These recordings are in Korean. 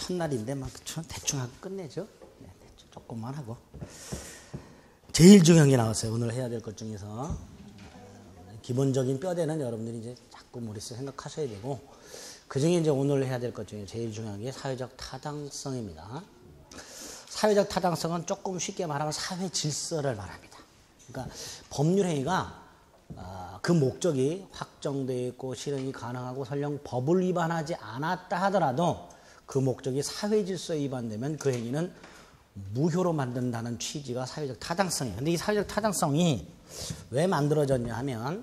첫날인데 막 대충 하고 끝내죠. 네, 대충 조금만 하고. 제일 중요한 게 나왔어요. 오늘 해야 될 것 중에서. 기본적인 뼈대는 여러분들이 이제 자꾸 머릿속에 생각하셔야 되고, 그 중에 이제 오늘 해야 될 것 중에 제일 중요한 게 사회적 타당성입니다. 사회적 타당성은 조금 쉽게 말하면 사회 질서를 말합니다. 그러니까 법률행위가 그 목적이 확정되어 있고 실행이 가능하고 설령 법을 위반하지 않았다 하더라도 그 목적이 사회 질서에 위반되면 그 행위는 무효로 만든다는 취지가 사회적 타당성이에요. 근데 이 사회적 타당성이 왜 만들어졌냐 하면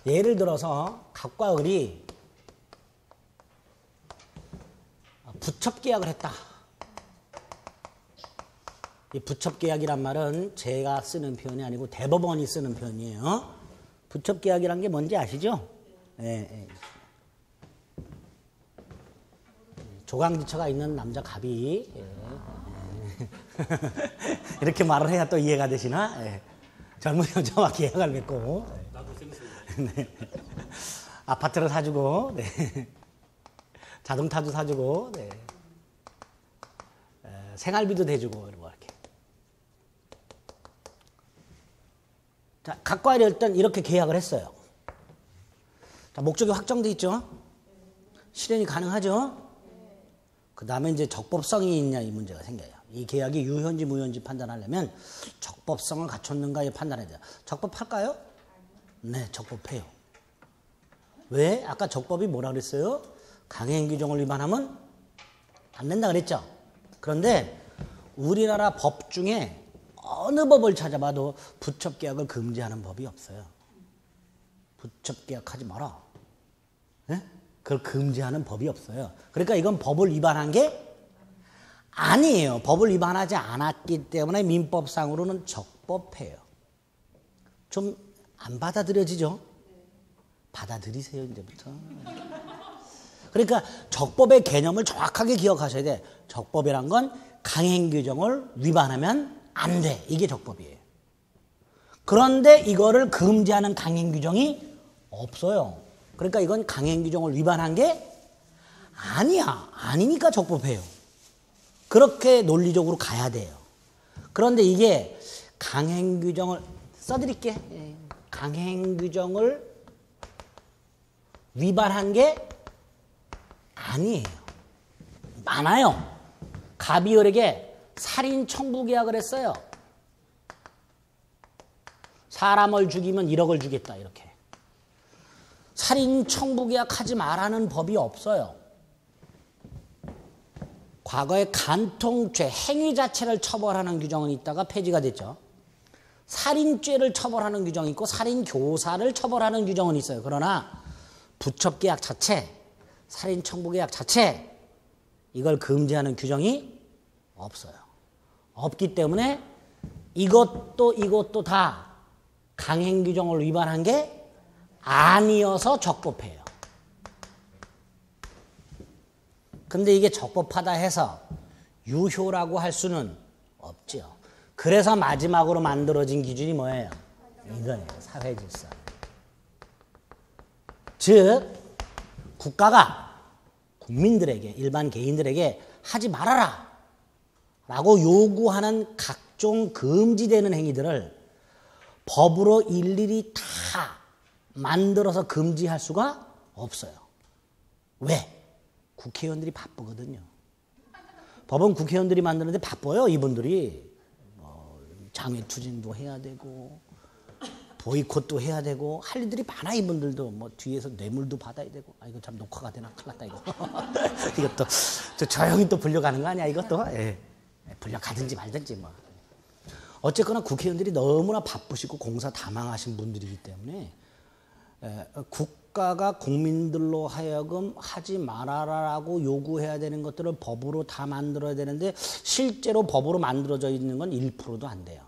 예를 들어서 갑과 을이 부첩계약을 했다. 이 부첩계약이란 말은 제가 쓰는 표현이 아니고 대법원이 쓰는 표현이에요. 부첩계약이란 게 뭔지 아시죠? 예. 조강지처가 있는 남자 갑이 이렇게 말을 해야 또 이해가 되시나? 예. 젊은 여자와 계약을 맺고 네. 아파트를 사주고 네. 자동차도 사주고 네. 생활비도 대주고 이런 거 이렇게. 자, 갑과 을이 일단 이렇게 계약을 했어요. 자, 목적이 확정돼 있죠? 실현이 가능하죠? 그 다음에 이제 적법성이 있냐 이 문제가 생겨요. 이 계약이 유효인지 무효인지 판단하려면 적법성을 갖췄는가에 판단해야 돼요. 적법할까요? 네, 적법해요. 왜? 아까 적법이 뭐라 그랬어요? 강행 규정을 위반하면 안 된다 그랬죠? 그런데 우리나라 법 중에 어느 법을 찾아봐도 부첩계약을 금지하는 법이 없어요. 부첩계약하지 마라. 네? 그걸 금지하는 법이 없어요. 그러니까 이건 법을 위반한 게 아니에요. 법을 위반하지 않았기 때문에 민법상으로는 적법해요. 좀 안 받아들여지죠? 받아들이세요, 이제부터. 그러니까 적법의 개념을 정확하게 기억하셔야 돼. 적법이란 건 강행규정을 위반하면 안 돼. 이게 적법이에요. 그런데 이거를 금지하는 강행규정이 없어요. 그러니까 이건 강행규정을 위반한 게 아니야. 아니니까 적법해요. 그렇게 논리적으로 가야 돼요. 그런데 이게 강행규정을 써드릴게. 강행규정을 위반한 게 아니에요. 많아요. 갑이 을에게 살인 청부 계약을 했어요. 사람을 죽이면 1억을 주겠다 이렇게. 살인 청부 계약하지 말라는 법이 없어요. 과거에 간통죄 행위 자체를 처벌하는 규정은 있다가 폐지가 됐죠. 살인죄를 처벌하는 규정이 있고 살인교사를 처벌하는 규정은 있어요. 그러나 부첩계약 자체, 살인청부계약 자체 이걸 금지하는 규정이 없어요. 없기 때문에 이것도 다 강행규정을 위반한 게 아니어서 적법해요. 근데 이게 적법하다 해서 유효라고 할 수는 없죠. 그래서 마지막으로 만들어진 기준이 뭐예요? 이거예요. 사회질서. 즉 국가가 국민들에게 일반 개인들에게 하지 말아라 라고 요구하는 각종 금지되는 행위들을 법으로 일일이 다 만들어서 금지할 수가 없어요. 왜? 국회의원들이 바쁘거든요. 법은 국회의원들이 만드는데 바빠요. 이분들이 장외투쟁도 해야 되고 보이콧도 해야 되고 할 일들이 많아. 이분들도 뭐 뒤에서 뇌물도 받아야 되고. 아 이거 참 녹화가 되나 큰일 났다 이거. 이것도 저 조용히 또 불려가는 거 아니야 이것도. 예. 불려가든지 말든지 뭐. 어쨌거나 국회의원들이 너무나 바쁘시고 공사 다 망하신 분들이기 때문에 국가가 국민들로 하여금 하지 말아라라고 요구해야 되는 것들을 법으로 다 만들어야 되는데 실제로 법으로 만들어져 있는 건 1%도 안 돼요.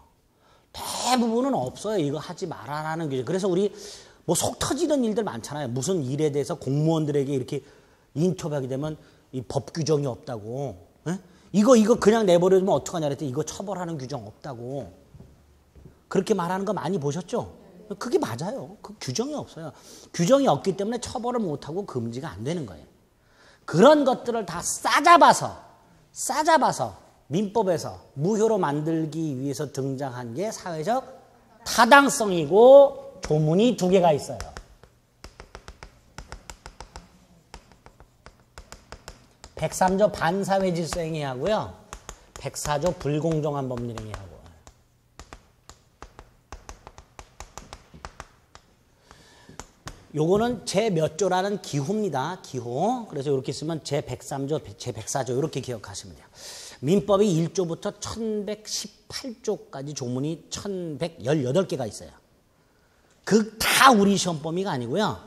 대부분은 없어요. 이거 하지 말아라는 규정. 그래서 우리 뭐 속 터지는 일들 많잖아요. 무슨 일에 대해서 공무원들에게 이렇게 인터뷰하게 되면 이 법 규정이 없다고. 에? 이거 그냥 내버려두면 어떡하냐 그랬더니 이거 처벌하는 규정 없다고. 그렇게 말하는 거 많이 보셨죠? 그게 맞아요. 그 규정이 없어요. 규정이 없기 때문에 처벌을 못하고 금지가 안 되는 거예요. 그런 것들을 다 싸잡아서 민법에서 무효로 만들기 위해서 등장한 게 사회적 타당성이고 조문이 두 개가 있어요. (103조) 반사회 질서 행위하고요. (104조) 불공정한 법률 행위하고. 요거는 제 몇 조라는 기호입니다. 기호. 그래서 이렇게 쓰면 제 103조, 제 104조 이렇게 기억하시면 돼요. 민법이 1조부터 1118조까지 조문이 1118개가 있어요. 그 다 우리 시험 범위가 아니고요.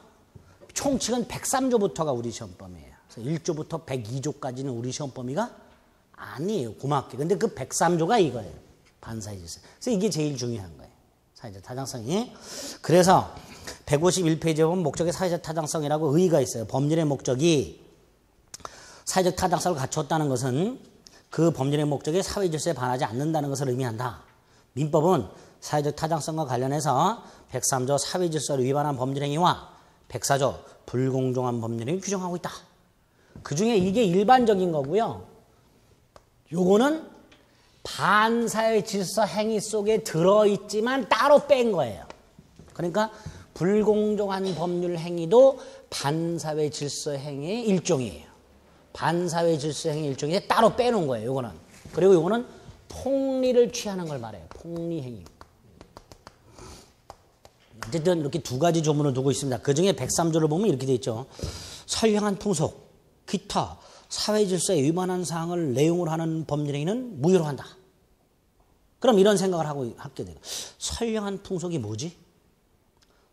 총칙은 103조부터가 우리 시험 범위예요. 그래서 1조부터 102조까지는 우리 시험 범위가 아니에요. 고맙게. 근데 그 103조가 이거예요. 반사회 질서. 그래서 이게 제일 중요한 거예요. 사회적 타당성이. 그래서 151페이지에 보면 목적의 사회적 타당성이라고 의의가 있어요. 법률의 목적이 사회적 타당성을 갖췄다는 것은 그 법률의 목적이 사회 질서에 반하지 않는다는 것을 의미한다. 민법은 사회적 타당성과 관련해서 103조 사회 질서를 위반한 법률 행위와 104조 불공정한 법률 행위를 규정하고 있다. 그중에 이게 일반적인 거고요. 요거는 반사회 질서 행위 속에 들어있지만 따로 뺀 거예요. 그러니까 불공정한 법률 행위도 반사회 질서 행위의 일종이에요. 반사회 질서 행위 일종인데 따로 빼놓은 거예요. 요거는. 그리고 요거는 폭리를 취하는 걸 말해요. 폭리 행위. 어쨌든 이렇게 두 가지 조문을 두고 있습니다. 그중에 103조를 보면 이렇게 돼 있죠. 선량한 풍속, 기타, 사회 질서에 위반한 사항을 내용으로 하는 법률 행위는 무효로 한다. 그럼 이런 생각을 하게 돼요. 선량한 풍속이 뭐지?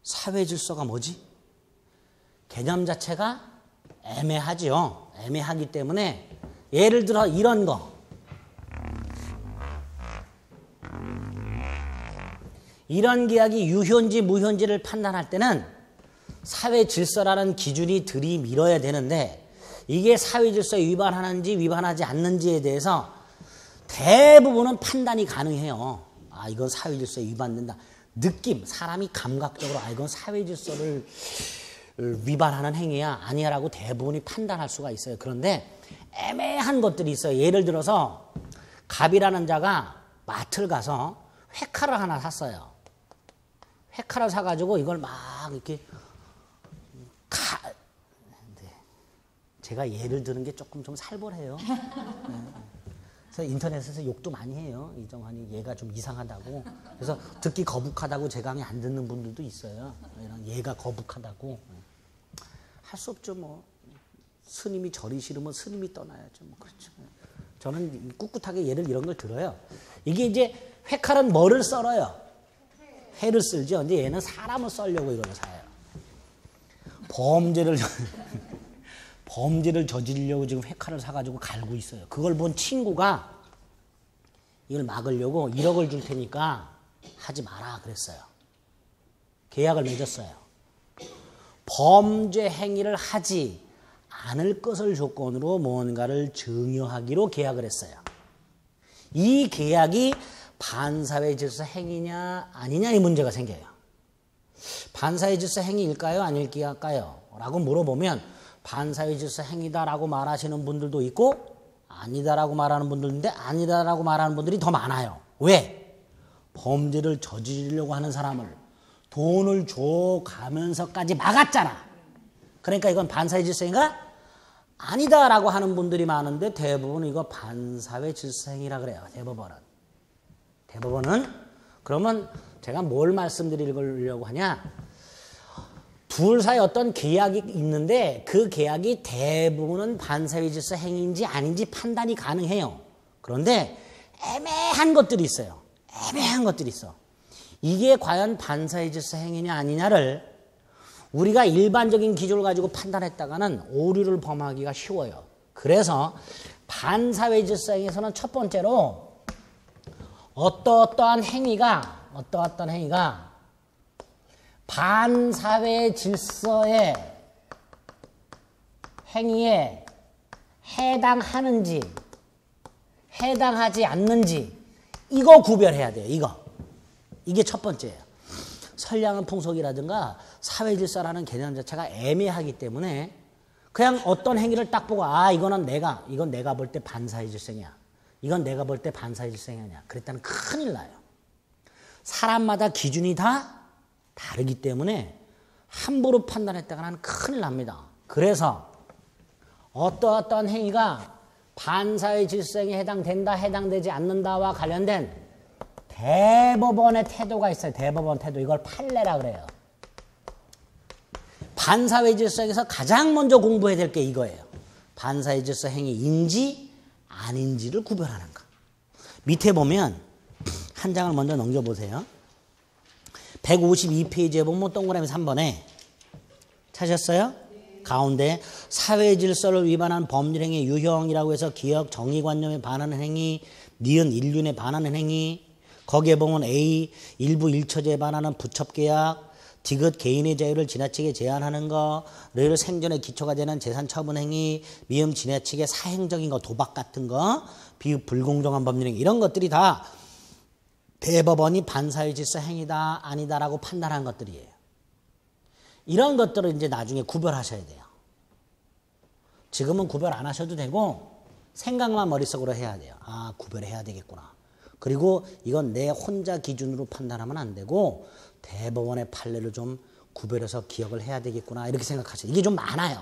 사회 질서가 뭐지? 개념 자체가 애매하지요. 애매하기 때문에 예를 들어 이런 거. 이런 계약이 유효인지 무효인지를 판단할 때는 사회 질서라는 기준이 들이밀어야 되는데 이게 사회 질서에 위반하는지 위반하지 않는지에 대해서 대부분은 판단이 가능해요. 아, 이건 사회 질서에 위반된다. 느낌, 사람이 감각적으로 아, 이건 사회 질서를 위반하는 행위야 아니야라고 대부분이 판단할 수가 있어요. 그런데 애매한 것들이 있어요. 예를 들어서 갑이라는 자가 마트를 가서 회칼을 하나 샀어요. 회칼을 사가지고 이걸 막 이렇게 제가 예를 드는 게 조금 좀 살벌해요. 그래서 인터넷에서 욕도 많이 해요. 이정환이 얘가 좀 이상하다고. 그래서 듣기 거북하다고 제 강의 안 듣는 분들도 있어요. 얘가 거북하다고. 할 수 없죠. 뭐 스님이 절이 싫으면 스님이 떠나야죠. 뭐 그렇죠. 저는 꿋꿋하게 예를 이런 걸 들어요. 이게 이제 회칼은 뭐를 썰어요? 회를 쓸죠. 근데 얘는 사람을 썰려고 이걸 사요. 범죄를 저지르려고 지금 회칼을 사가지고 갈고 있어요. 그걸 본 친구가 이걸 막으려고 1억을 줄 테니까 하지 마라 그랬어요. 계약을 맺었어요. 범죄 행위를 하지 않을 것을 조건으로 뭔가를 증여하기로 계약을 했어요. 이 계약이 반사회 질서 행위냐 아니냐 이 문제가 생겨요. 반사회 질서 행위일까요? 아닐까요? 라고 물어보면 반사회 질서 행위다라고 말하시는 분들도 있고 아니다라고 말하는 분들인데 아니다라고 말하는 분들이 더 많아요. 왜? 범죄를 저지르려고 하는 사람을 돈을 줘가면서까지 막았잖아. 그러니까 이건 반사회 질서 행위가 아니다라고 하는 분들이 많은데 대부분 이거 반사회 질서 행위라 그래요. 대법원은 그러면 제가 뭘 말씀드리려고 하냐? 둘 사이 어떤 계약이 있는데 그 계약이 대부분은 반사회 질서 행위인지 아닌지 판단이 가능해요. 그런데 애매한 것들이 있어요. 애매한 것들이 있어. 이게 과연 반사회 질서 행위냐 아니냐를 우리가 일반적인 기준을 가지고 판단했다가는 오류를 범하기가 쉬워요. 그래서 반사회 질서 행위에서는 첫 번째로 어떠한 행위가 반사회 질서의 행위에 해당하는지 해당하지 않는지 이거 구별해야 돼요. 이게 첫 번째예요. 선량한 풍속이라든가 사회 질서라는 개념 자체가 애매하기 때문에 그냥 어떤 행위를 딱 보고 이건 내가 볼 때 반사회 질서냐, 이건 내가 볼 때 반사회 질서냐 그랬다는 큰일 나요. 사람마다 기준이 다 다르기 때문에 함부로 판단했다가는 큰일 납니다. 그래서 어떠한 행위가 반사회 질서에 해당된다, 해당되지 않는다와 관련된 대법원의 태도가 있어요. 대법원 태도. 이걸 판례라 그래요. 반사회 질서에서 가장 먼저 공부해야 될 게 이거예요. 반사회 질서 행위인지 아닌지를 구별하는 거. 밑에 보면 한 장을 먼저 넘겨보세요. 152페이지에 보면 동그라미 3번에 찾으셨어요? 가운데 사회 질서를 위반한 법률 행위 유형이라고 해서 기억 정의관념에 반하는 행위, 니은 인륜에 반하는 행위, 거기에 보면 A 일부 일처제에 반하는 부첩계약, 디귿 개인의 자유를 지나치게 제한하는 거, 를 생존의 기초가 되는 재산 처분 행위, 미음 지나치게 사행적인 거, 도박 같은 거, 비읍 불공정한 법률 행위 이런 것들이 다 대법원이 반사회 질서 행위다 아니다라고 판단한 것들이에요. 이런 것들을 이제 나중에 구별하셔야 돼요. 지금은 구별 안 하셔도 되고 생각만 머릿속으로 해야 돼요. 구별해야 되겠구나. 그리고 이건 내 혼자 기준으로 판단하면 안 되고 대법원의 판례를 좀 구별해서 기억을 해야 되겠구나 이렇게 생각하세요. 이게 좀 많아요.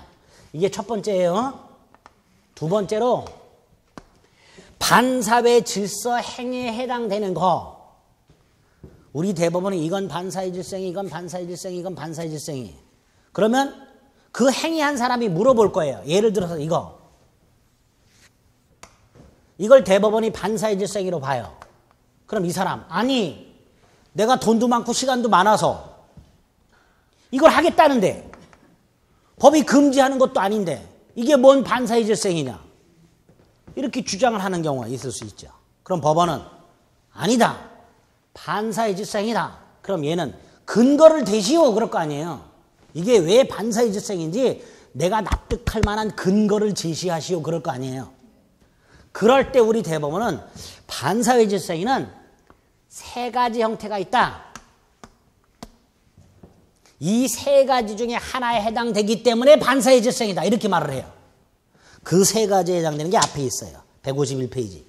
이게 첫 번째예요. 두 번째로 반사회 질서 행위에 해당되는 거. 우리 대법원이 이건 반사회 질서행위, 이건 반사회 질서행위, 이건 반사회 질서행위. 그러면 그 행위한 사람이 물어볼 거예요. 예를 들어서 이걸 대법원이 반사회 질서행위로 봐요. 그럼 이 사람 내가 돈도 많고 시간도 많아서 이걸 하겠다는데 법이 금지하는 것도 아닌데 이게 뭔 반사회 질서행위냐 이렇게 주장을 하는 경우가 있을 수 있죠. 그럼 법원은 아니다. 반사회 질서행위다. 그럼 얘는 근거를 대시오 그럴 거 아니에요. 이게 왜 반사회 질서행위인지 내가 납득할 만한 근거를 제시하시오 그럴 거 아니에요. 그럴 때 우리 대법원은 반사회 질서행위는 세 가지 형태가 있다. 이 세 가지 중에 하나에 해당되기 때문에 반사회 질서행위다 이렇게 말을 해요. 그 세 가지에 해당되는 게 앞에 있어요. 151페이지.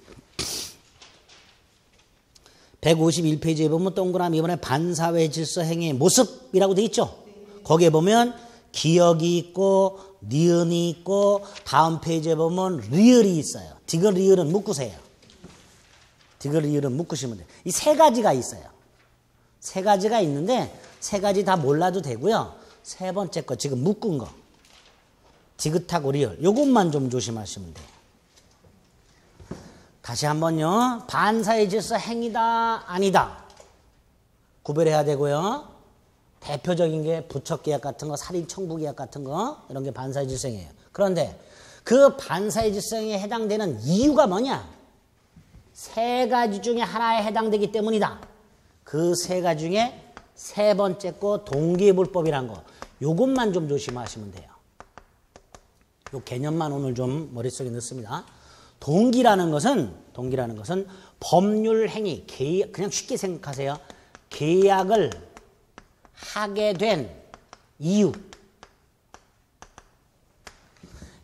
151페이지에 보면 동그라미 이번에 반사회 질서 행위의 모습이라고 돼 있죠. 거기에 보면 기억이 있고 니은이 있고 다음 페이지에 보면 리을이 있어요. 디귿 리을은 묶으세요. 디귿 리을은 묶으시면 돼요. 이 세 가지가 있어요. 세 가지가 있는데 세 가지 다 몰라도 되고요. 세 번째 거 지금 묶은 거 디귿하고 리을 요것만 좀 조심하시면 돼요. 다시 한번요. 반사회 질서 행위다 아니다 구별해야 되고요. 대표적인 게 부척계약 같은 거, 살인청부계약 같은 거 이런 게 반사회 질서 행위예요. 그런데 그 반사회 질서 행위에 해당되는 이유가 뭐냐? 세 가지 중에 하나에 해당되기 때문이다. 그 세 가지 중에 세 번째 거 동기불법이란 거 요것만 좀 조심하시면 돼요. 요 개념만 오늘 좀 머릿속에 넣습니다. 동기라는 것은 법률 행위, 그냥 쉽게 생각하세요. 계약을 하게 된 이유.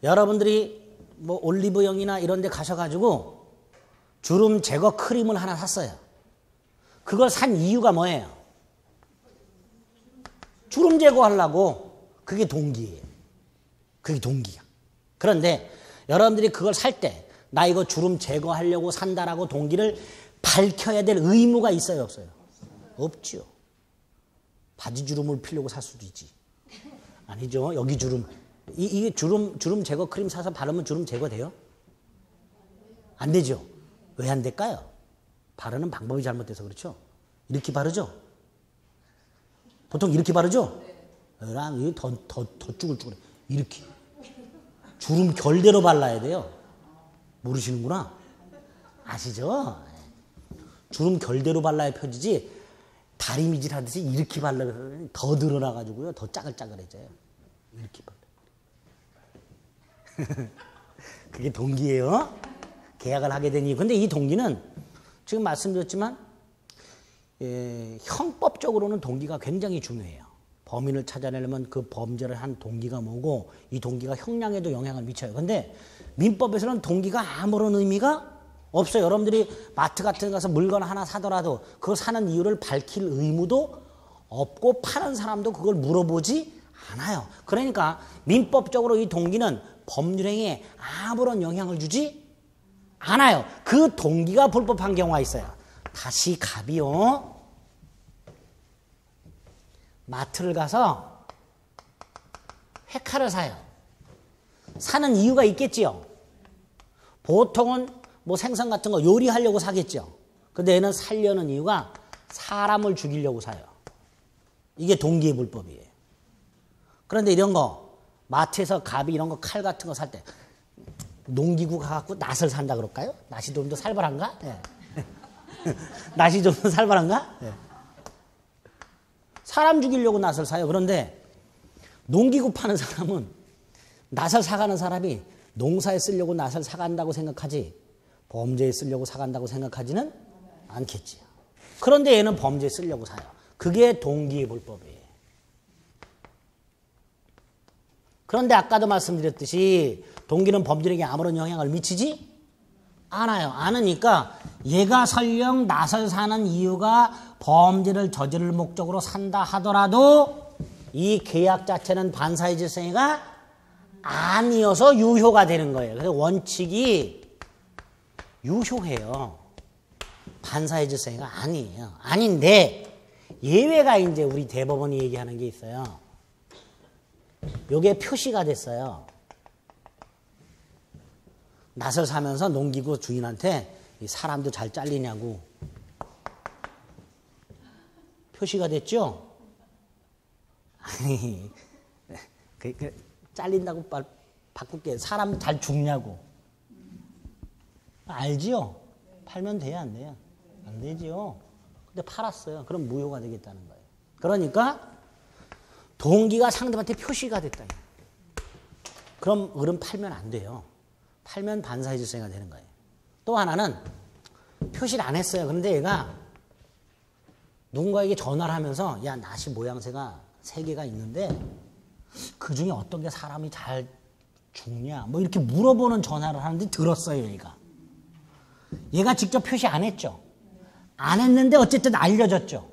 여러분들이 뭐 올리브영이나 이런 데 가셔가지고 주름 제거 크림을 하나 샀어요. 그걸 산 이유가 뭐예요? 주름 제거하려고. 그게 동기예요. 그게 동기야. 그런데 여러분들이 그걸 살 때 나 이거 주름 제거하려고 산다라고 동기를 밝혀야 될 의무가 있어요, 없어요? 없죠. 바지 주름을 피려고 살 수도 있지. 아니죠. 여기 주름. 이게 주름 제거 크림 사서 바르면 주름 제거돼요? 안 되죠. 왜 안 될까요? 바르는 방법이 잘못돼서 그렇죠. 이렇게 바르죠. 보통 이렇게 바르죠. 더 쭈글쭈글해. 이렇게 주름 결대로 발라야 돼요. 모르시는구나. 아시죠? 주름 결대로 발라야 펴지지 다리미질 하듯이 이렇게 발라면 더 늘어나가지고요. 더 짜글짜글해져요. 이렇게 발라. 그게 동기예요. 계약을 하게 되니. 근데 이 동기는 지금 말씀드렸지만 형법적으로는 동기가 굉장히 중요해요. 범인을 찾아내려면 그 범죄를 한 동기가 뭐고 이 동기가 형량에도 영향을 미쳐요. 근데 민법에서는 동기가 아무런 의미가 없어요. 여러분들이 마트 같은 데 가서 물건 하나 사더라도 그거 사는 이유를 밝힐 의무도 없고 파는 사람도 그걸 물어보지 않아요. 그러니까 민법적으로 이 동기는 법률행위에 아무런 영향을 주지 않아요. 그 동기가 불법한 경우가 있어요. 다시 갑이요. 마트를 가서 회칼을 사요. 사는 이유가 있겠지요. 보통은 뭐 생선 같은 거 요리하려고 사겠죠. 근데 얘는 살려는 이유가 사람을 죽이려고 사요. 이게 동기의 불법이에요. 그런데 이런 거 마트에서 갑이 이런 거 칼 같은 거 살 때 농기구 가갖고 낫을 산다 그럴까요? 낫이 좀 더 살벌한가? 네. 낫이 좀 더 살벌한가? 네. 사람 죽이려고 낫을 사요. 그런데 농기구 파는 사람은 낫을 사가는 사람이 농사에 쓰려고 낫을 사간다고 생각하지 범죄에 쓰려고 사간다고 생각하지는 않겠지요. 그런데 얘는 범죄에 쓰려고 사요. 그게 동기의 불법이에요. 그런데 아까도 말씀드렸듯이 동기는 범죄에게 아무런 영향을 미치지 않아요. 않으니까 얘가 설령 낫을 사는 이유가 범죄를 저지를 목적으로 산다 하더라도 이 계약 자체는 반사의 질서가 아니어서 유효가 되는 거예요. 그래서 원칙이 유효해요. 반사의 질서가 아니에요. 아닌데 예외가 이제 우리 대법원이 얘기하는 게 있어요. 요게 표시가 됐어요. 낫을 사면서 농기구 주인한테 사람도 잘 잘리냐고 표시가 됐죠? 아니, 잘린다고 바꿀게. 사람 잘 죽냐고. 알지요? 팔면 돼요, 안 돼요? 안 되지요. 근데 팔았어요. 그럼 무효가 되겠다는 거예요. 그러니까 동기가 상대방한테 표시가 됐다. 그럼 을은 팔면 안 돼요. 팔면 반사의 질서가 되는 거예요. 또 하나는 표시를 안 했어요. 그런데 얘가 누군가에게 전화를 하면서 야, 낫이 모양새가 3개가 있는데 그 중에 어떤 게 사람이 잘 죽냐 뭐 이렇게 물어보는 전화를 하는데 들었어요. 얘가 직접 표시 안 했죠. 안 했는데 어쨌든 알려졌죠.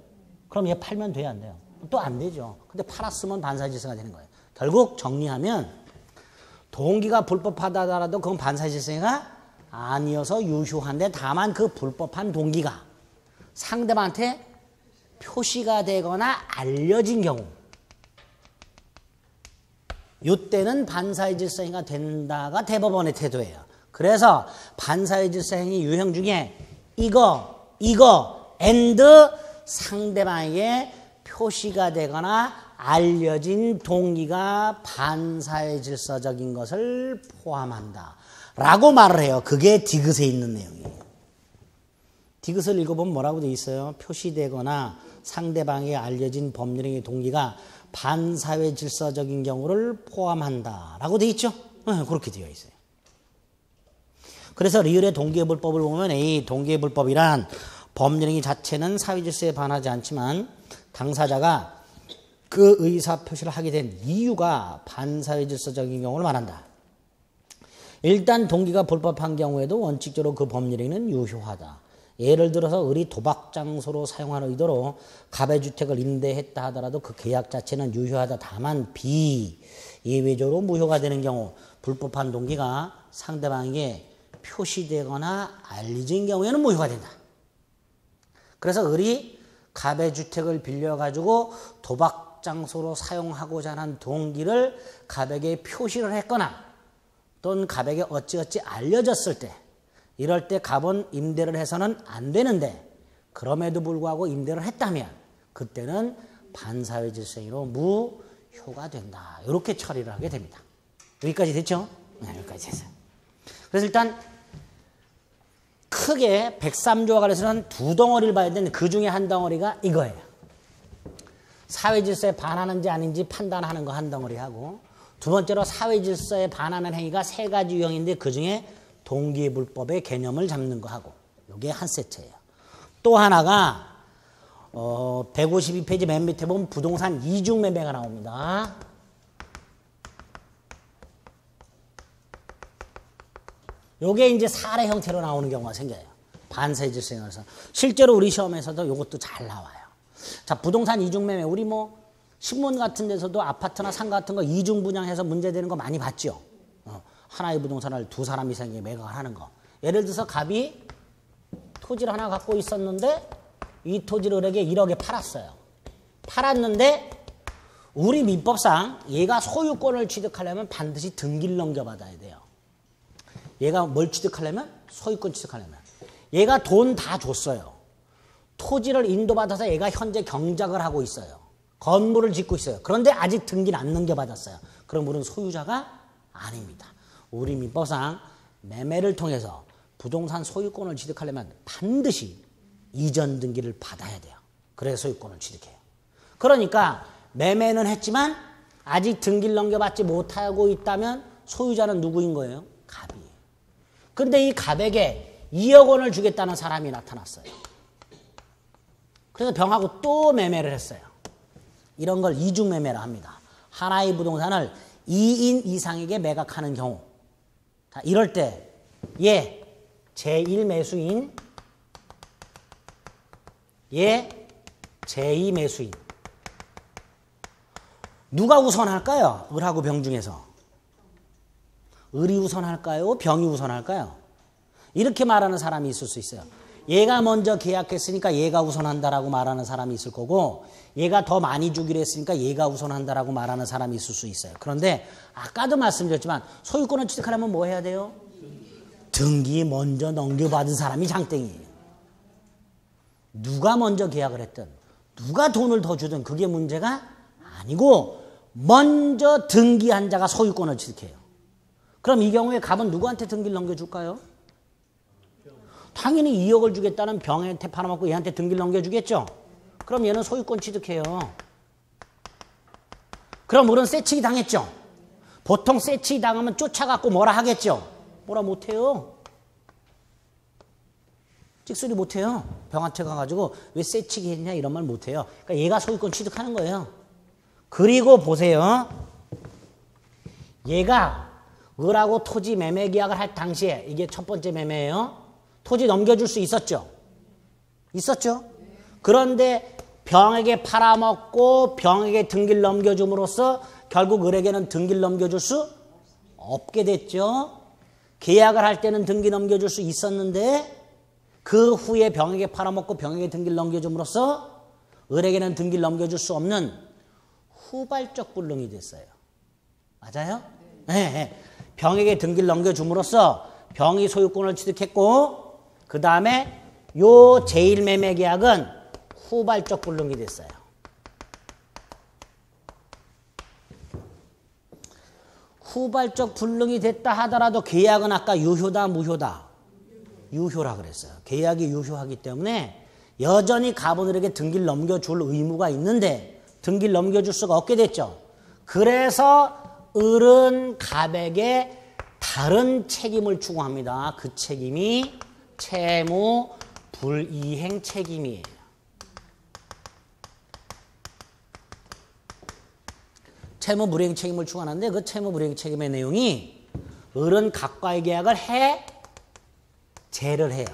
그럼 얘 팔면 돼요, 안 돼요? 또 안 되죠. 근데 팔았으면 반사의 질서가 되는 거예요. 결국 정리하면 동기가 불법하다 하더라도 그건 반사의 질서가 아니어서 유효한데 다만 그 불법한 동기가 상대방한테 표시가 되거나 알려진 경우 이때는 반사의 질서가 된다가 대법원의 태도예요. 그래서 반사의 질서행위 유형 중에 이거 and 상대방에게 표시가 되거나 알려진 동기가 반사의 질서적인 것을 포함한다 라고 말을 해요. 그게 디귿에 있는 내용이에요. 디귿을 읽어보면 뭐라고 돼 있어요? 표시되거나 상대방에게 알려진 법률행위 동기가 반사회 질서적인 경우를 포함한다 라고 돼 있죠? 그렇게 되어 있어요. 그래서 리을의 동기의 불법을 보면 이 동기의 불법이란 법률행위 자체는 사회질서에 반하지 않지만 당사자가 그 의사 표시를 하게 된 이유가 반사회 질서적인 경우를 말한다. 일단 동기가 불법한 경우에도 원칙적으로 그 법률행위는 유효하다. 예를 들어서 을이 도박 장소로 사용하는 의도로 갑의 주택을 임대했다 하더라도 그 계약 자체는 유효하다. 다만 예외적으로 무효가 되는 경우 불법한 동기가 상대방에게 표시되거나 알려진 경우에는 무효가 된다. 그래서 을이 갑의 주택을 빌려가지고 도박 장소로 사용하고자 하는 동기를 갑에게 표시를 했거나 또는 갑에게 어찌어찌 알려졌을 때 이럴 때 갑은 임대를 해서는 안 되는데 그럼에도 불구하고 임대를 했다면 그때는 반사회 질서행위로 무효가 된다. 이렇게 처리를 하게 됩니다. 여기까지 됐죠? 네, 여기까지 됐어요. 그래서 일단 크게 103조와 관련해서는 두 덩어리를 봐야 되는데 그 중에 한 덩어리가 이거예요. 사회질서에 반하는지 아닌지 판단하는 거 한 덩어리하고 두 번째로 사회질서에 반하는 행위가 3가지 유형인데 그 중에 동기불법의 개념을 잡는 거 하고 이게 한 세트예요. 또 하나가 152페이지 맨 밑에 보면 부동산 이중매매가 나옵니다. 요게 이제 사례 형태로 나오는 경우가 생겨요. 반세질서에서. 실제로 우리 시험에서도 요것도 잘 나와요. 자, 부동산 이중매매. 우리 뭐 신문 같은 데서도 아파트나 상 같은 거 이중 분양해서 문제되는 거 많이 봤죠. 하나의 부동산을 두 사람 이상이 매각을 하는 거. 예를 들어서 갑이 토지를 하나 갖고 있었는데 이 토지를 을에게 1억에 팔았어요. 팔았는데 우리 민법상 얘가 소유권을 취득하려면 반드시 등기를 넘겨받아야 돼요. 얘가 뭘 취득하려면? 소유권 취득하려면. 얘가 돈 다 줬어요. 토지를 인도받아서 얘가 현재 경작을 하고 있어요. 건물을 짓고 있어요. 그런데 아직 등기는 안 넘겨받았어요. 그럼 우리는 소유자가 아닙니다. 우리 민법상 매매를 통해서 부동산 소유권을 취득하려면 반드시 이전 등기를 받아야 돼요. 그래서 소유권을 취득해요. 그러니까 매매는 했지만 아직 등기를 넘겨받지 못하고 있다면 소유자는 누구인 거예요? 갑이에요. 그런데 이 갑에게 2억 원을 주겠다는 사람이 나타났어요. 그래서 병하고 또 매매를 했어요. 이런 걸 이중매매라 합니다. 하나의 부동산을 2인 이상에게 매각하는 경우. 자, 이럴 때 얘 제1매수인, 얘 제2매수인. 누가 우선할까요? 을하고 병 중에서. 을이 우선할까요? 병이 우선할까요? 이렇게 말하는 사람이 있을 수 있어요. 얘가 먼저 계약했으니까 얘가 우선한다라고 말하는 사람이 있을 거고, 얘가 더 많이 주기로 했으니까 얘가 우선한다라고 말하는 사람이 있을 수 있어요. 그런데 아까도 말씀드렸지만 소유권을 취득하려면 뭐 해야 돼요? 등기 먼저 넘겨받은 사람이 장땡이에요. 누가 먼저 계약을 했든 누가 돈을 더 주든 그게 문제가 아니고 먼저 등기한 자가 소유권을 취득해요. 그럼 이 경우에 갑은 누구한테 등기를 넘겨줄까요? 당연히 2억을 주겠다는 병한테 팔아먹고 얘한테 등기를 넘겨주겠죠. 그럼 얘는 소유권 취득해요. 그럼 물은 쇠치기 당했죠. 보통 쇠치기 당하면 쫓아갖고 뭐라 하겠죠. 뭐라 못해요. 찍소리 못해요. 병한테 가가지고 왜 쇠치기 했냐 이런 말 못해요. 그러니까 얘가 소유권 취득하는 거예요. 그리고 보세요. 얘가 을하고 토지 매매 계약을 할 당시에, 이게 첫 번째 매매예요. 토지 넘겨줄 수 있었죠? 있었죠? 그런데 병에게 팔아먹고 병에게 등기를 넘겨줌으로써 결국 을에게는 등기를 넘겨줄 수 없게 됐죠. 계약을 할 때는 등기 넘겨줄 수 있었는데 그 후에 병에게 팔아먹고 병에게 등기를 넘겨줌으로써 을에게는 등기를 넘겨줄 수 없는 후발적 불능이 됐어요. 맞아요? 네. 병에게 등기를 넘겨줌으로써 병이 소유권을 취득했고 그 다음에 요 제1매매 계약은 후발적 불능이 됐어요. 후발적 불능이 됐다 하더라도 계약은 아까 유효다 무효다? 유효라 그랬어요. 계약이 유효하기 때문에 여전히 갑은을에게 등기를 넘겨줄 의무가 있는데 등기를 넘겨줄 수가 없게 됐죠. 그래서 을은 갑에게 다른 책임을 추구합니다. 그 책임이 채무 불이행 책임이에요. 채무 불이행 책임을 추구하는데 그 채무 불이행 책임의 내용이 을은 갑과의 계약을 해제를 해요.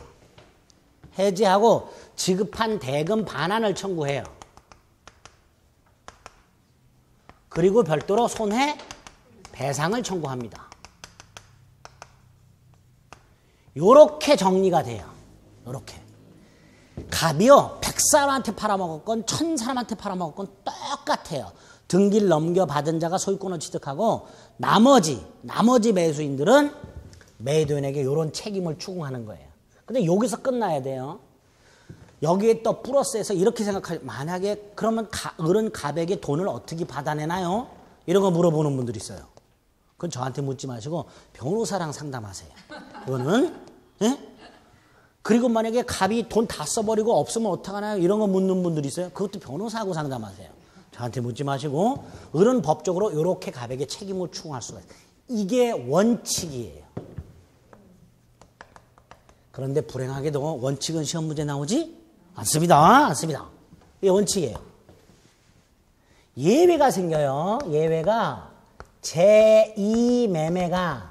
해제하고 지급한 대금 반환을 청구해요. 그리고 별도로 손해배상을 청구합니다. 요렇게 정리가 돼요. 요렇게. 갑이요, 100사람한테 팔아먹었건 1000사람한테 팔아먹었건 똑같아요. 등기를 넘겨받은 자가 소유권을 취득하고 나머지 매수인들은 매도인에게 요런 책임을 추궁하는 거예요. 근데 여기서 끝나야 돼요. 여기에 또 플러스해서 이렇게 생각하죠. 만약에 그러면 을은 갑에게 돈을 어떻게 받아내나요? 이런 거 물어보는 분들이 있어요. 그건 저한테 묻지 마시고 변호사랑 상담하세요. 그거는 예? 그리고 만약에 갑이 돈 다 써버리고 없으면 어떡하나요? 이런 거 묻는 분들이 있어요. 그것도 변호사하고 상담하세요. 저한테 묻지 마시고 을은 법적으로 이렇게 갑에게 책임을 추궁할 수가 있어요. 이게 원칙이에요. 그런데 불행하게도 원칙은 시험 문제 나오지 않습니다. 이게 원칙이에요. 예외가 생겨요. 예외가 제2매매가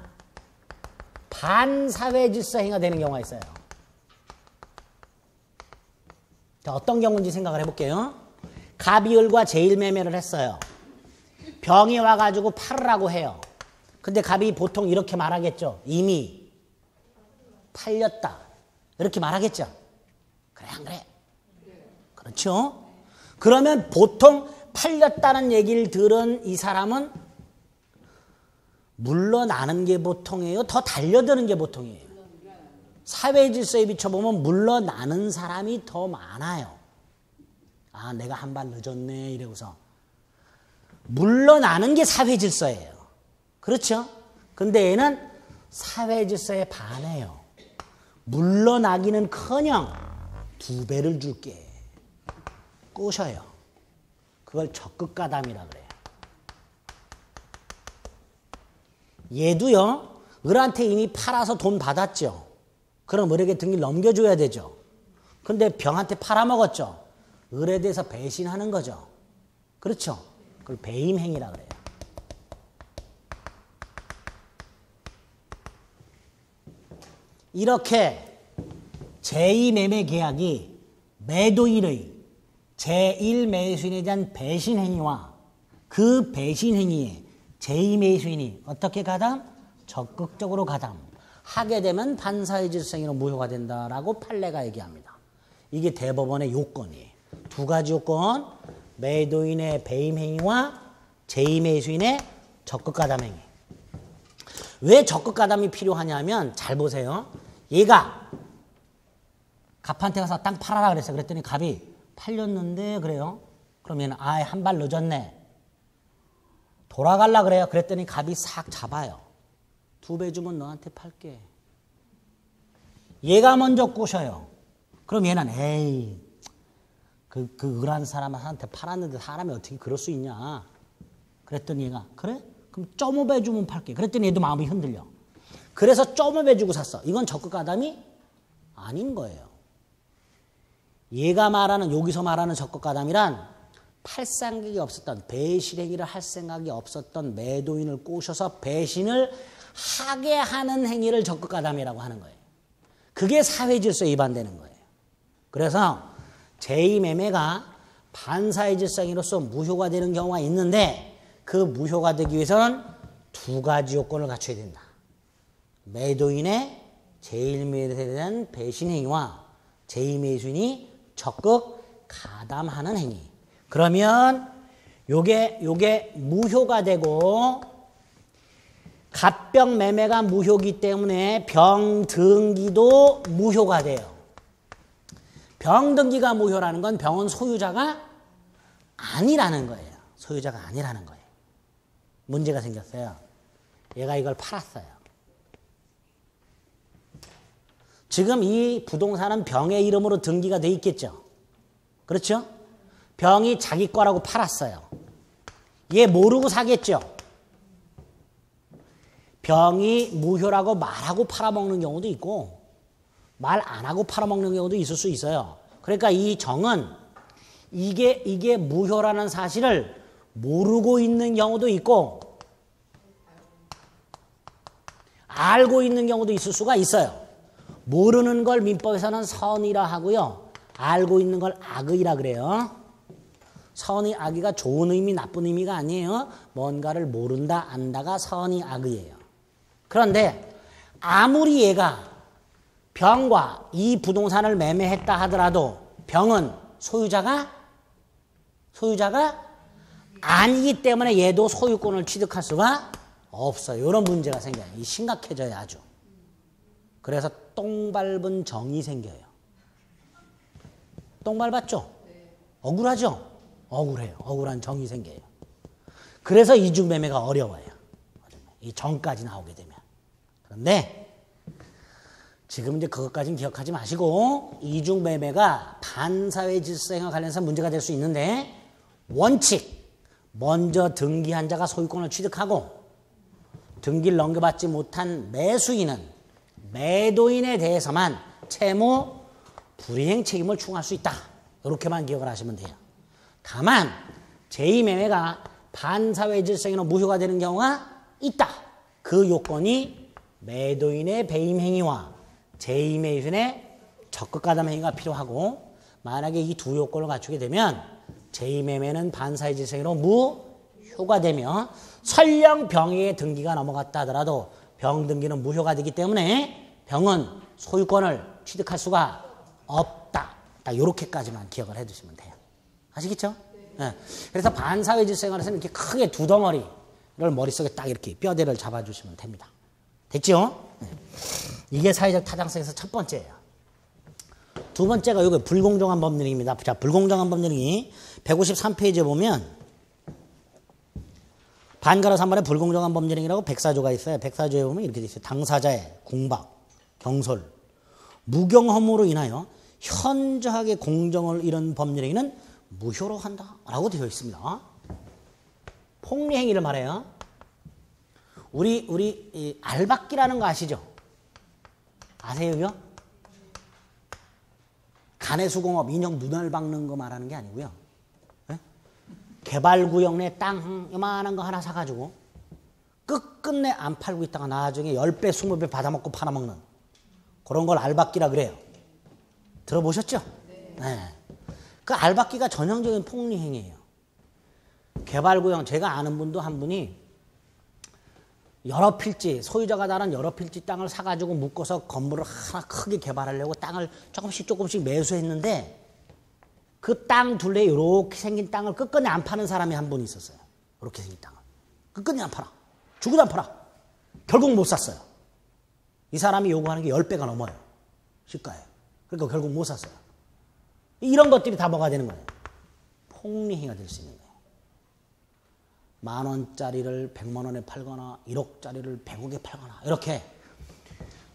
반사회질서 행위가 되는 경우가 있어요. 자, 어떤 경우인지 생각을 해볼게요. 갑이을과 제1매매를 했어요. 병이 와가지고 팔으라고 해요. 근데 갑이 보통 이렇게 말하겠죠. 이미 팔렸다. 이렇게 말하겠죠. 그래 안 그래? 그렇죠? 그러면 보통 팔렸다는 얘기를 들은 이 사람은 물러나는 게 보통이에요? 더 달려드는 게 보통이에요? 사회 질서에 비춰보면 물러나는 사람이 더 많아요. 아, 내가 한 발 늦었네 이러고서. 물러나는 게 사회 질서예요. 그렇죠? 근데 얘는 사회 질서에 반해요. 물러나기는커녕 2배를 줄게. 꼬셔요. 그걸 적극가담이라 그래요. 얘도요. 을한테 이미 팔아서 돈 받았죠. 그럼 을에게 등기를 넘겨줘야 되죠. 근데 병한테 팔아먹었죠. 을에 대해서 배신하는 거죠. 그렇죠? 그걸 배임행위라 그래요. 이렇게 제2매매 계약이 매도인의 제1매수인에 대한 배신행위와 그 배신행위에 제2매수인이 어떻게 가담? 적극적으로 가담하게 되면 반사회 질서행위로 무효가 된다라고 판례가 얘기합니다. 이게 대법원의 요건이에요. 2가지 요건, 매도인의 배임행위와 제2매수인의 적극가담행위. 왜 적극가담이 필요하냐면 잘 보세요. 얘가 갑한테 가서 땅 팔아라 그랬어요. 그랬더니 갑이 팔렸는데 그래요. 그러면 아예 한 발 늦었네. 돌아갈라 그래요. 그랬더니 갑이 싹 잡아요. 2배 주면 너한테 팔게. 얘가 먼저 꼬셔요. 그럼 얘는 에이 그 을한 사람한테 팔았는데 사람이 어떻게 그럴 수 있냐. 그랬더니 얘가 그래? 그럼 0.5배 주면 팔게. 그랬더니 얘도 마음이 흔들려. 그래서 0.5배 주고 샀어. 이건 적극가담이 아닌 거예요. 얘가 말하는 여기서 말하는 적극가담이란 팔 생각이 없었던 배신행위를 할 생각이 없었던 매도인을 꼬셔서 배신을 하게 하는 행위를 적극가담이라고 하는 거예요. 그게 사회질서에 위반되는 거예요. 그래서 제2매매가 반사회질서행위로서 무효가 되는 경우가 있는데 그 무효가 되기 위해서는 2가지 요건을 갖춰야 된다. 매도인의 제1매도에 대한 배신행위와 제2매수인이 적극 가담하는 행위. 그러면 요게 무효가 되고 갑병 매매가 무효기 때문에 병등기도 무효가 돼요. 병등기가 무효라는 건 병은 소유자가 아니라는 거예요. 소유자가 아니라는 거예요. 문제가 생겼어요. 얘가 이걸 팔았어요. 지금 이 부동산은 병의 이름으로 등기가 돼 있겠죠. 그렇죠? 병이 자기 거라고 팔았어요. 얘 모르고 사겠죠. 병이 무효라고 말하고 팔아먹는 경우도 있고 말 안 하고 팔아먹는 경우도 있을 수 있어요. 그러니까 이 정은 이게 무효라는 사실을 모르고 있는 경우도 있고 알고 있는 경우도 있을 수가 있어요. 모르는 걸 민법에서는 선의라 하고요. 알고 있는 걸 악의라 그래요. 선의 악의가 좋은 의미 나쁜 의미가 아니에요. 뭔가를 모른다 안다가 선의 악의예요. 그런데 아무리 얘가 병과 이 부동산을 매매했다 하더라도 병은 소유자가 아니기 때문에 얘도 소유권을 취득할 수가 없어요. 이런 문제가 생겨요. 이 심각해져요 아주. 그래서 똥 밟은 정이 생겨요. 똥 밟았죠? 억울하죠? 억울해요. 억울한 정이 생겨요. 그래서 이중매매가 어려워요. 이 정까지 나오게 되면. 그런데 지금 이제 그것까지는 기억하지 마시고 이중매매가 반사회 질서행위와 관련해서 문제가 될 수 있는데 원칙, 먼저 등기한 자가 소유권을 취득하고 등기를 넘겨받지 못한 매수인은 매도인에 대해서만 채무 불이행 책임을 추궁할 수 있다. 이렇게만 기억을 하시면 돼요. 다만 제2매매가 반사회 질서행위로 무효가 되는 경우가 있다. 그 요건이 매도인의 배임 행위와 제2매수인의 적극가담 행위가 필요하고 만약에 이 두 요건을 갖추게 되면 제2매매는 반사회 질서행위로 무효가 되며 설령 병의 등기가 넘어갔다 하더라도 병 등기는 무효가 되기 때문에 병은 소유권을 취득할 수가 없다. 딱 이렇게까지만 기억을 해두시면 돼요. 아시겠죠? 네. 그래서 반사회 질서행위에서는 이렇게 크게 두 덩어리를 머릿속에 딱 이렇게 뼈대를 잡아주시면 됩니다. 됐죠? 네. 이게 사회적 타당성에서 첫 번째예요. 두 번째가 이게 불공정한 법률행위입니다. 자, 불공정한 법률행위 153페이지에 보면 반가로 3번에 불공정한 법률행위라고 백사조가 있어요. 백사조에 보면 이렇게 돼 있어요. 당사자의 공박, 경솔, 무경험으로 인하여 현저하게 공정을 잃은 법률행위는 무효로 한다라고 되어 있습니다. 폭리행위를 말해요. 우리 이 알박기라는 거 아시죠? 아세요, 이거? 간해수공업 인형 눈알 박는 거 말하는 게 아니고요. 네? 개발구역 내 땅 요만한 거 하나 사가지고 끝끝내 안 팔고 있다가 나중에 10배, 20배 받아먹고 팔아먹는 그런 걸 알박기라 그래요. 들어보셨죠? 네. 그 알박기가 전형적인 폭리행위예요. 개발구역, 제가 아는 분도 한 분이 여러 필지, 소유자가 다른 여러 필지 땅을 사가지고 묶어서 건물을 하나 크게 개발하려고 땅을 조금씩 매수했는데 그 땅 둘레 이렇게 생긴 땅을 끝끝내 안 파는 사람이 한 분 있었어요. 이렇게 생긴 땅을. 끝끝내 안 팔아. 죽어도 안 팔아. 결국 못 샀어요. 이 사람이 요구하는 게 10배가 넘어요. 시가에. 그러니까 결국 못 샀어요. 이런 것들이 다 뭐가 되는 거예요? 폭리행위가 될 수 있는 거예요. 10,000원짜리를 100만 원에 팔거나 1억짜리를 100억에 팔거나 이렇게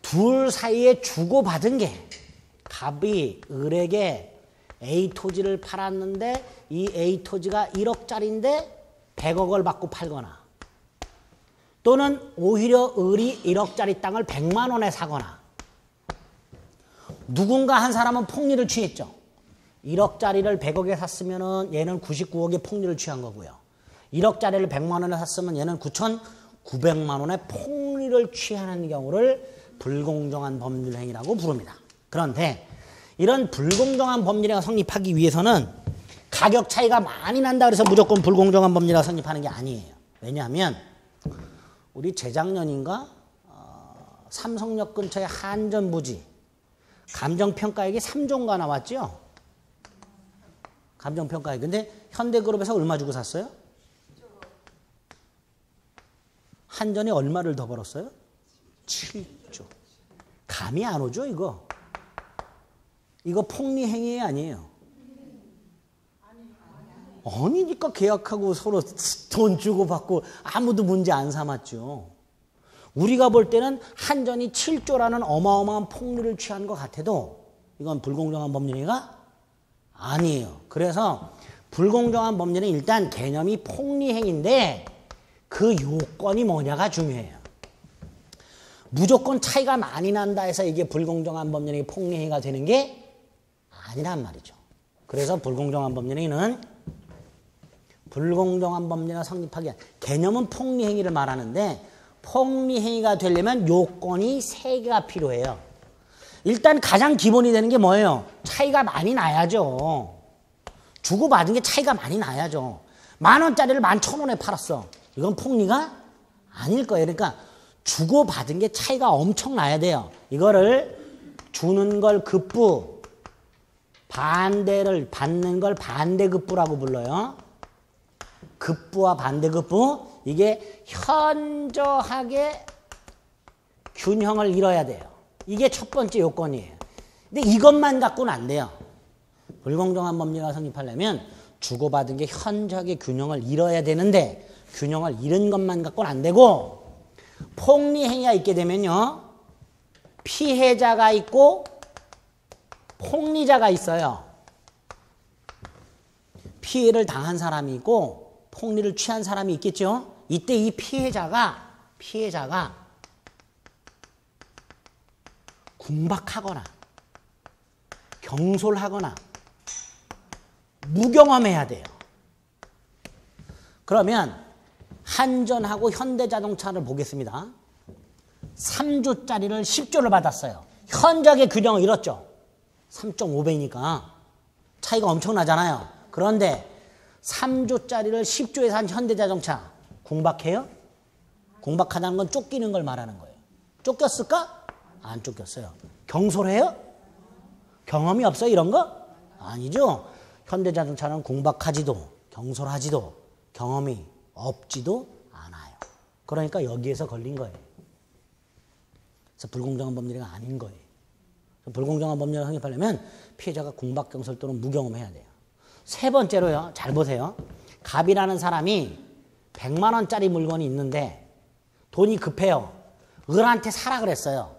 둘 사이에 주고받은 게 갑이 을에게 A 토지를 팔았는데 이 A 토지가 1억짜리인데 100억을 받고 팔거나 또는 오히려 을이 1억짜리 땅을 100만 원에 사거나 누군가 한 사람은 폭리를 취했죠. 1억짜리를 100억에 샀으면 얘는 99억에 폭리를 취한 거고요. 1억짜리를 100만 원에 샀으면 얘는 9,900만 원에 폭리를 취하는 경우를 불공정한 법률행위라고 부릅니다. 그런데 이런 불공정한 법률행위가 성립하기 위해서는 가격 차이가 많이 난다 그래서 무조건 불공정한 법률행위가 성립하는 게 아니에요. 왜냐하면 우리 재작년인가 삼성역 근처에 한전부지 감정평가액이 3조인가 나왔죠? 감정평가액. 근데 현대그룹에서 얼마 주고 샀어요? 한전이 얼마를 더 벌었어요? 7조. 감이 안 오죠, 이거? 이거 폭리행위 아니에요? 아니니까 계약하고 서로 돈 주고 받고 아무도 문제 안 삼았죠. 우리가 볼 때는 한전이 7조라는 어마어마한 폭리를 취한 것 같아도 이건 불공정한 법률행위가 아니에요. 그래서 불공정한 법률행위 일단 개념이 폭리행위인데 그 요건이 뭐냐가 중요해요. 무조건 차이가 많이 난다 해서 이게 불공정한 법률행위 폭리행위가 되는 게 아니란 말이죠. 그래서 불공정한 법률행위는 불공정한 법률행위가 성립하기 개념은 폭리행위를 말하는데 폭리행위가 되려면 요건이 3개가 필요해요. 일단 가장 기본이 되는 게 뭐예요? 차이가 많이 나야죠. 주고받은 게 차이가 많이 나야죠. 10,000원짜리를 11,000원에 팔았어. 이건 폭리가 아닐 거예요. 그러니까 주고받은 게 차이가 엄청 나야 돼요. 이거를 주는 걸 급부, 반대를 받는 걸 반대급부라고 불러요. 급부와 반대급부. 이게 현저하게 균형을 이뤄야 돼요. 이게 첫 번째 요건이에요. 근데 이것만 갖고는 안 돼요. 불공정한 법률가 성립하려면 주고받은 게 현저하게 균형을 이뤄야 되는데 균형을 잃은 것만 갖고는 안 되고 폭리행위가 있게 되면요. 피해자가 있고 폭리자가 있어요. 피해를 당한 사람이 있고 폭리를 취한 사람이 있겠죠. 이때 이 피해자가 궁박하거나 경솔하거나 무경험해야 돼요. 그러면 한전하고 현대자동차를 보겠습니다. 3조짜리를 10조를 받았어요. 현저하게 균형을 잃었죠. 3.5배니까 차이가 엄청나잖아요. 그런데 3조짜리를 10조에 산 현대자동차 궁박해요? 궁박하다는 건 쫓기는 걸 말하는 거예요. 쫓겼을까? 안 쫓겼어요. 경솔해요? 경험이 없어요 이런 거? 아니죠. 현대자동차는 궁박하지도 경솔하지도 경험이 없지도 않아요. 그러니까 여기에서 걸린 거예요. 그래서 불공정한 법률이 아닌 거예요. 불공정한 법률을 성립하려면 피해자가 궁박, 경솔 또는 무경험해야 돼요. 세 번째로요. 잘 보세요. 갑이라는 사람이 100만 원짜리 물건이 있는데 돈이 급해요. 을한테 사라 그랬어요.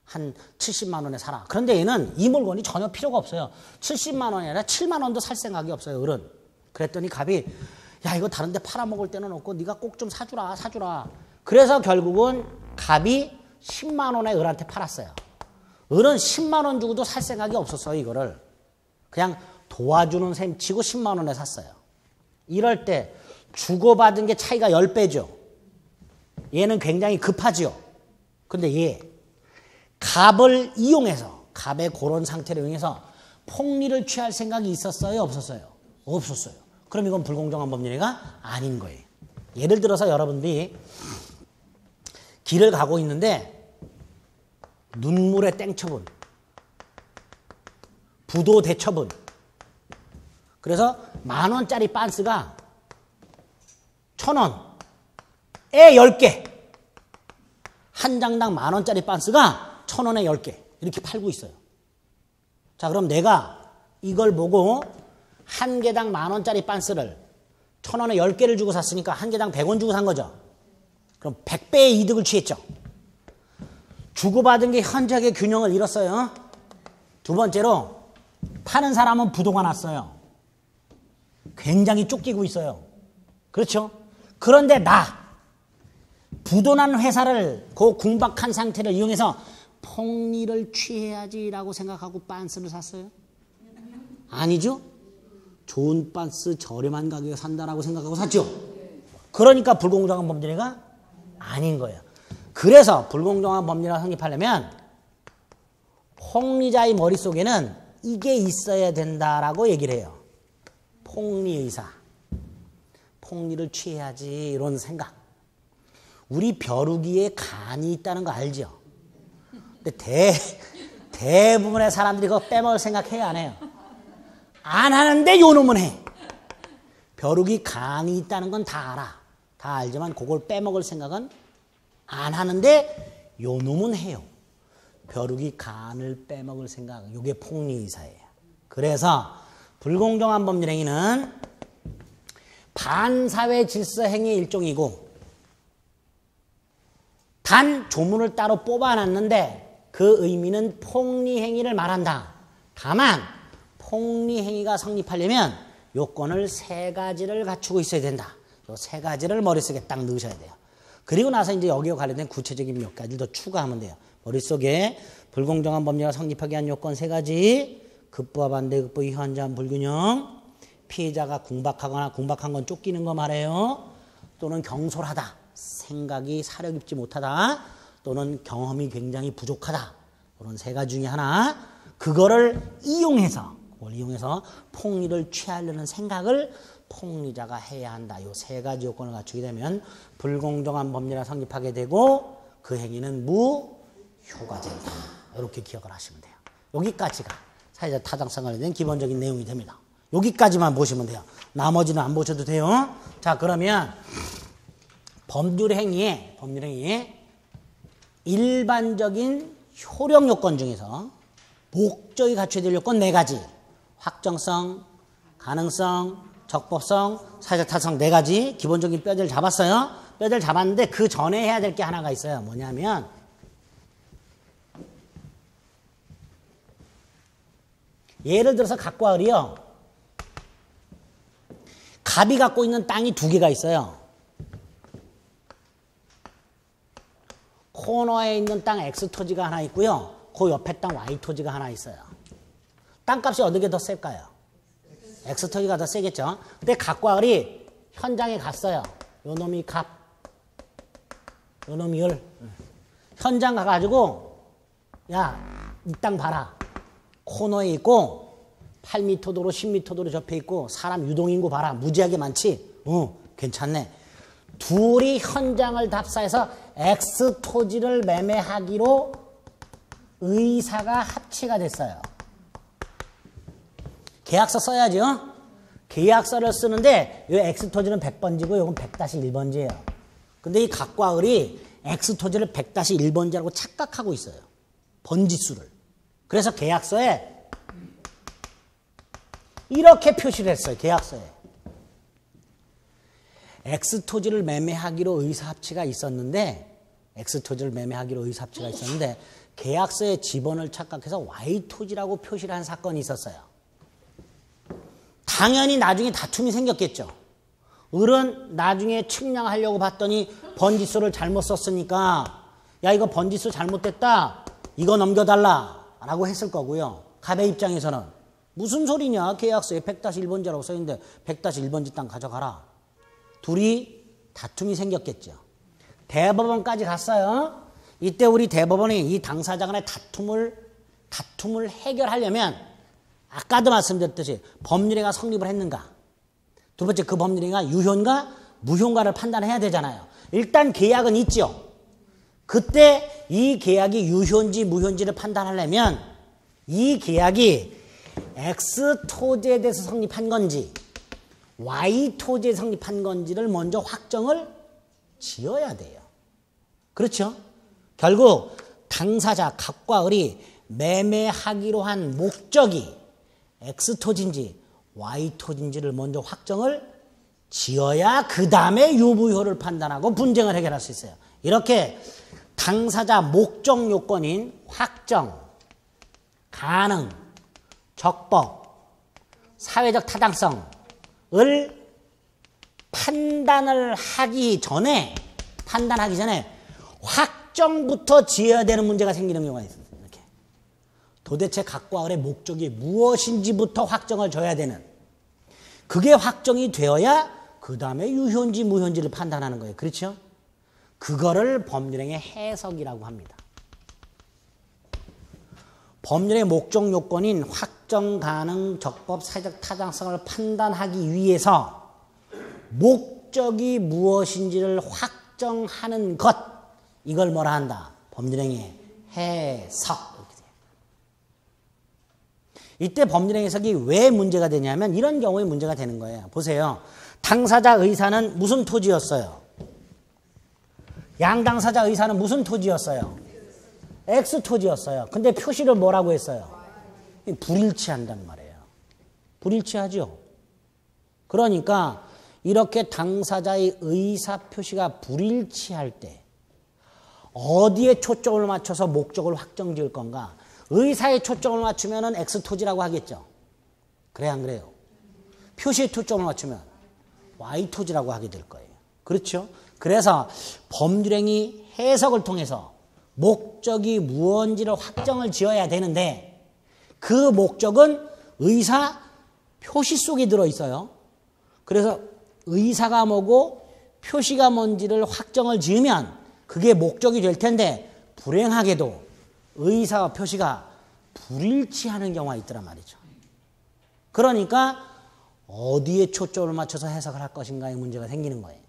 한 70만 원에 사라. 그런데 얘는 이 물건이 전혀 필요가 없어요. 70만 원이 아니라 7만 원도 살 생각이 없어요. 을은. 그랬더니 갑이 야 이거 다른 데 팔아먹을 때는 없고 네가 꼭 좀 사주라. 그래서 결국은 갑이 10만 원에 을한테 팔았어요. 을은 10만 원 주고도 살 생각이 없었어요. 이거를. 그냥 도와주는 셈 치고 10만 원에 샀어요. 이럴 때 주고받은 게 차이가 10배죠. 얘는 굉장히 급하죠. 근데 얘 갑을 이용해서 갑의 그런 상태를 이용해서 폭리를 취할 생각이 있었어요? 없었어요? 없었어요. 그럼 이건 불공정한 법률이가 아닌 거예요. 예를 들어서 여러분들이 길을 가고 있는데 눈물의 땡처분, 부도 대처분. 그래서 10,000원짜리 빤스가 1,000원에 10개. 한 장당 10,000원짜리 빤스가 1,000원에 10개. 이렇게 팔고 있어요. 자, 그럼 내가 이걸 보고 한 개당 10,000원짜리 빤스를 1,000원에 10개를 주고 샀으니까 한 개당 100원 주고 산 거죠. 그럼 100배의 이득을 취했죠. 주고받은 게 현저하게 균형을 잃었어요. 두 번째로 파는 사람은 부도가 났어요. 굉장히 쫓기고 있어요. 그렇죠? 그런데 부도난 회사를 그 궁박한 상태를 이용해서 폭리를 취해야지라고 생각하고 빤스를 샀어요? 아니죠? 좋은 빤스 저렴한 가격에 산다라고 생각하고 샀죠? 그러니까 불공정한 범죄가 아닌 거예요. 그래서 불공정한 법률을 성립하려면 폭리자의 머릿속에는 이게 있어야 된다라고 얘기를 해요. 폭리의사. 폭리를 취해야지 이런 생각. 우리 벼루기에 간이 있다는 거 알죠? 근데 대부분의 사람들이 그거 빼먹을 생각해요? 안 해요? 안 하는데 요놈은 해. 벼루기 간이 있다는 건 다 알아. 다 알지만 그걸 빼먹을 생각은 안 하는데 요놈은 해요. 벼룩이 간을 빼먹을 생각. 이게 폭리의사예요. 그래서 불공정한 법률행위는 반사회 질서 행위의 일종이고 단 조문을 따로 뽑아놨는데 그 의미는 폭리행위를 말한다. 다만 폭리행위가 성립하려면 요건을 3가지를 갖추고 있어야 된다. 요 3가지를 머릿속에 딱 넣으셔야 돼요. 그리고 나서 이제 여기와 관련된 구체적인 몇 가지를 더 추가하면 돼요. 머릿속에 불공정한 법률을 성립하게 한 요건 3가지, 급부와 반대급부, 현저한 불균형, 피해자가 궁박하거나 궁박한 건 쫓기는 거 말해요. 또는 경솔하다, 생각이 사려 깊지 못하다, 또는 경험이 굉장히 부족하다. 이런 3가지 중에 하나, 그거를 이용해서 폭리를 취하려는 생각을 폭리자가 해야 한다. 이 3가지 요건을 갖추게 되면 불공정한 법률을 성립하게 되고 그 행위는 무효과된다. 이렇게 기억을 하시면 돼요. 여기까지가 사회적 타당성에 대한 기본적인 내용이 됩니다. 여기까지만 보시면 돼요. 나머지는 안 보셔도 돼요. 자, 그러면 법률행위의 일반적인 효력 요건 중에서 목적이 갖춰야 될 요건 4가지. 확정성, 가능성, 적법성, 사회적 타당성 4가지 기본적인 뼈대를 잡았어요. 뼈대를 잡았는데 그 전에 해야 될 게 하나가 있어요. 뭐냐면 예를 들어서 갑과 을이요. 갑이 갖고 있는 땅이 2개가 있어요. 코너에 있는 땅 X토지가 하나 있고요. 그 옆에 땅 Y토지가 하나 있어요. 땅값이 어느 게 더 셀까요? X토지가 더 세겠죠. 근데 갑과 을이 현장에 갔어요. 요 놈이 갑, 요 놈이 을. 현장 가가지고 야, 이 땅 봐라. 코너에 있고 8m 도로 10m 도로 접해 있고 사람 유동인구 봐라. 무지하게 많지? 괜찮네. 둘이 현장을 답사해서 X 토지를 매매하기로 의사가 합치가 됐어요. 계약서 써야죠. 계약서를 쓰는데 이 X 토지는 100번지고 이건 100-1번지예요. 근데 이 갑과 을이 X 토지를 100-1번지라고 착각하고 있어요. 번지수를. 그래서 계약서에 이렇게 표시를 했어요. 계약서에. X 토지를 매매하기로 의사합치가 있었는데 X 토지를 매매하기로 의사합치가 있었는데 계약서에 지번을 착각해서 Y 토지라고 표시를 한 사건이 있었어요. 당연히 나중에 다툼이 생겼겠죠. 을은 나중에 측량하려고 봤더니 번지수를 잘못 썼으니까 야 이거 번지수 잘못됐다. 이거 넘겨달라 라고 했을 거고요. 갑의 입장에서는 무슨 소리냐. 계약서에 100-1번지라고 써있는데 100-1번지 땅 가져가라. 둘이 다툼이 생겼겠죠. 대법원까지 갔어요. 이때 우리 대법원이 이 당사자 간의 다툼을 해결하려면 아까도 말씀드렸듯이 법률행위가 성립을 했는가. 두 번째 그 법률행위가 유효인가 무효인가를 판단해야 되잖아요. 일단 계약은 있죠. 그때 이 계약이 유효인지 무효인지를 판단하려면 이 계약이 X 토지에 대해서 성립한 건지 Y 토지에 성립한 건지를 먼저 확정을 지어야 돼요. 그렇죠? 결국 당사자 갑과 을이 매매하기로 한 목적이 X 토지인지 Y 토지인지를 먼저 확정을 지어야 그 다음에 유무효를 판단하고 분쟁을 해결할 수 있어요. 이렇게 당사자 목적 요건인 확정, 가능, 적법, 사회적 타당성을 판단하기 전에 확정부터 지어야 되는 문제가 생기는 경우가 있어요. 이렇게. 도대체 갑과 을의 목적이 무엇인지부터 확정을 줘야 되는. 그게 확정이 되어야 그 다음에 유효인지 무효인지를 판단하는 거예요. 그렇죠? 그거를 법률행위의 해석이라고 합니다. 법률의 목적 요건인 확정, 가능, 적법, 사회적 타당성을 판단하기 위해서 목적이 무엇인지를 확정하는 것, 이걸 뭐라 한다? 법률행위의 해석. 이때 법률행위 해석이 왜 문제가 되냐면 이런 경우에 문제가 되는 거예요. 보세요. 당사자 의사는 무슨 토지였어요? 양당사자 의사는 무슨 토지였어요? X 토지였어요. 근데 표시를 뭐라고 했어요? 불일치한단 말이에요. 불일치하죠. 그러니까 이렇게 당사자의 의사 표시가 불일치할 때 어디에 초점을 맞춰서 목적을 확정 지을 건가? 의사에 초점을 맞추면 X 토지라고 하겠죠. 그래 안 그래요? 표시에 초점을 맞추면 Y 토지라고 하게 될 거예요. 그렇죠? 그래서 법률행위 해석을 통해서 목적이 무엇인지를 확정을 지어야 되는데 그 목적은 의사 표시 속에 들어있어요. 그래서 의사가 뭐고 표시가 뭔지를 확정을 지으면 그게 목적이 될 텐데 불행하게도 의사와 표시가 불일치하는 경우가 있더란 말이죠. 그러니까 어디에 초점을 맞춰서 해석을 할 것인가의 문제가 생기는 거예요.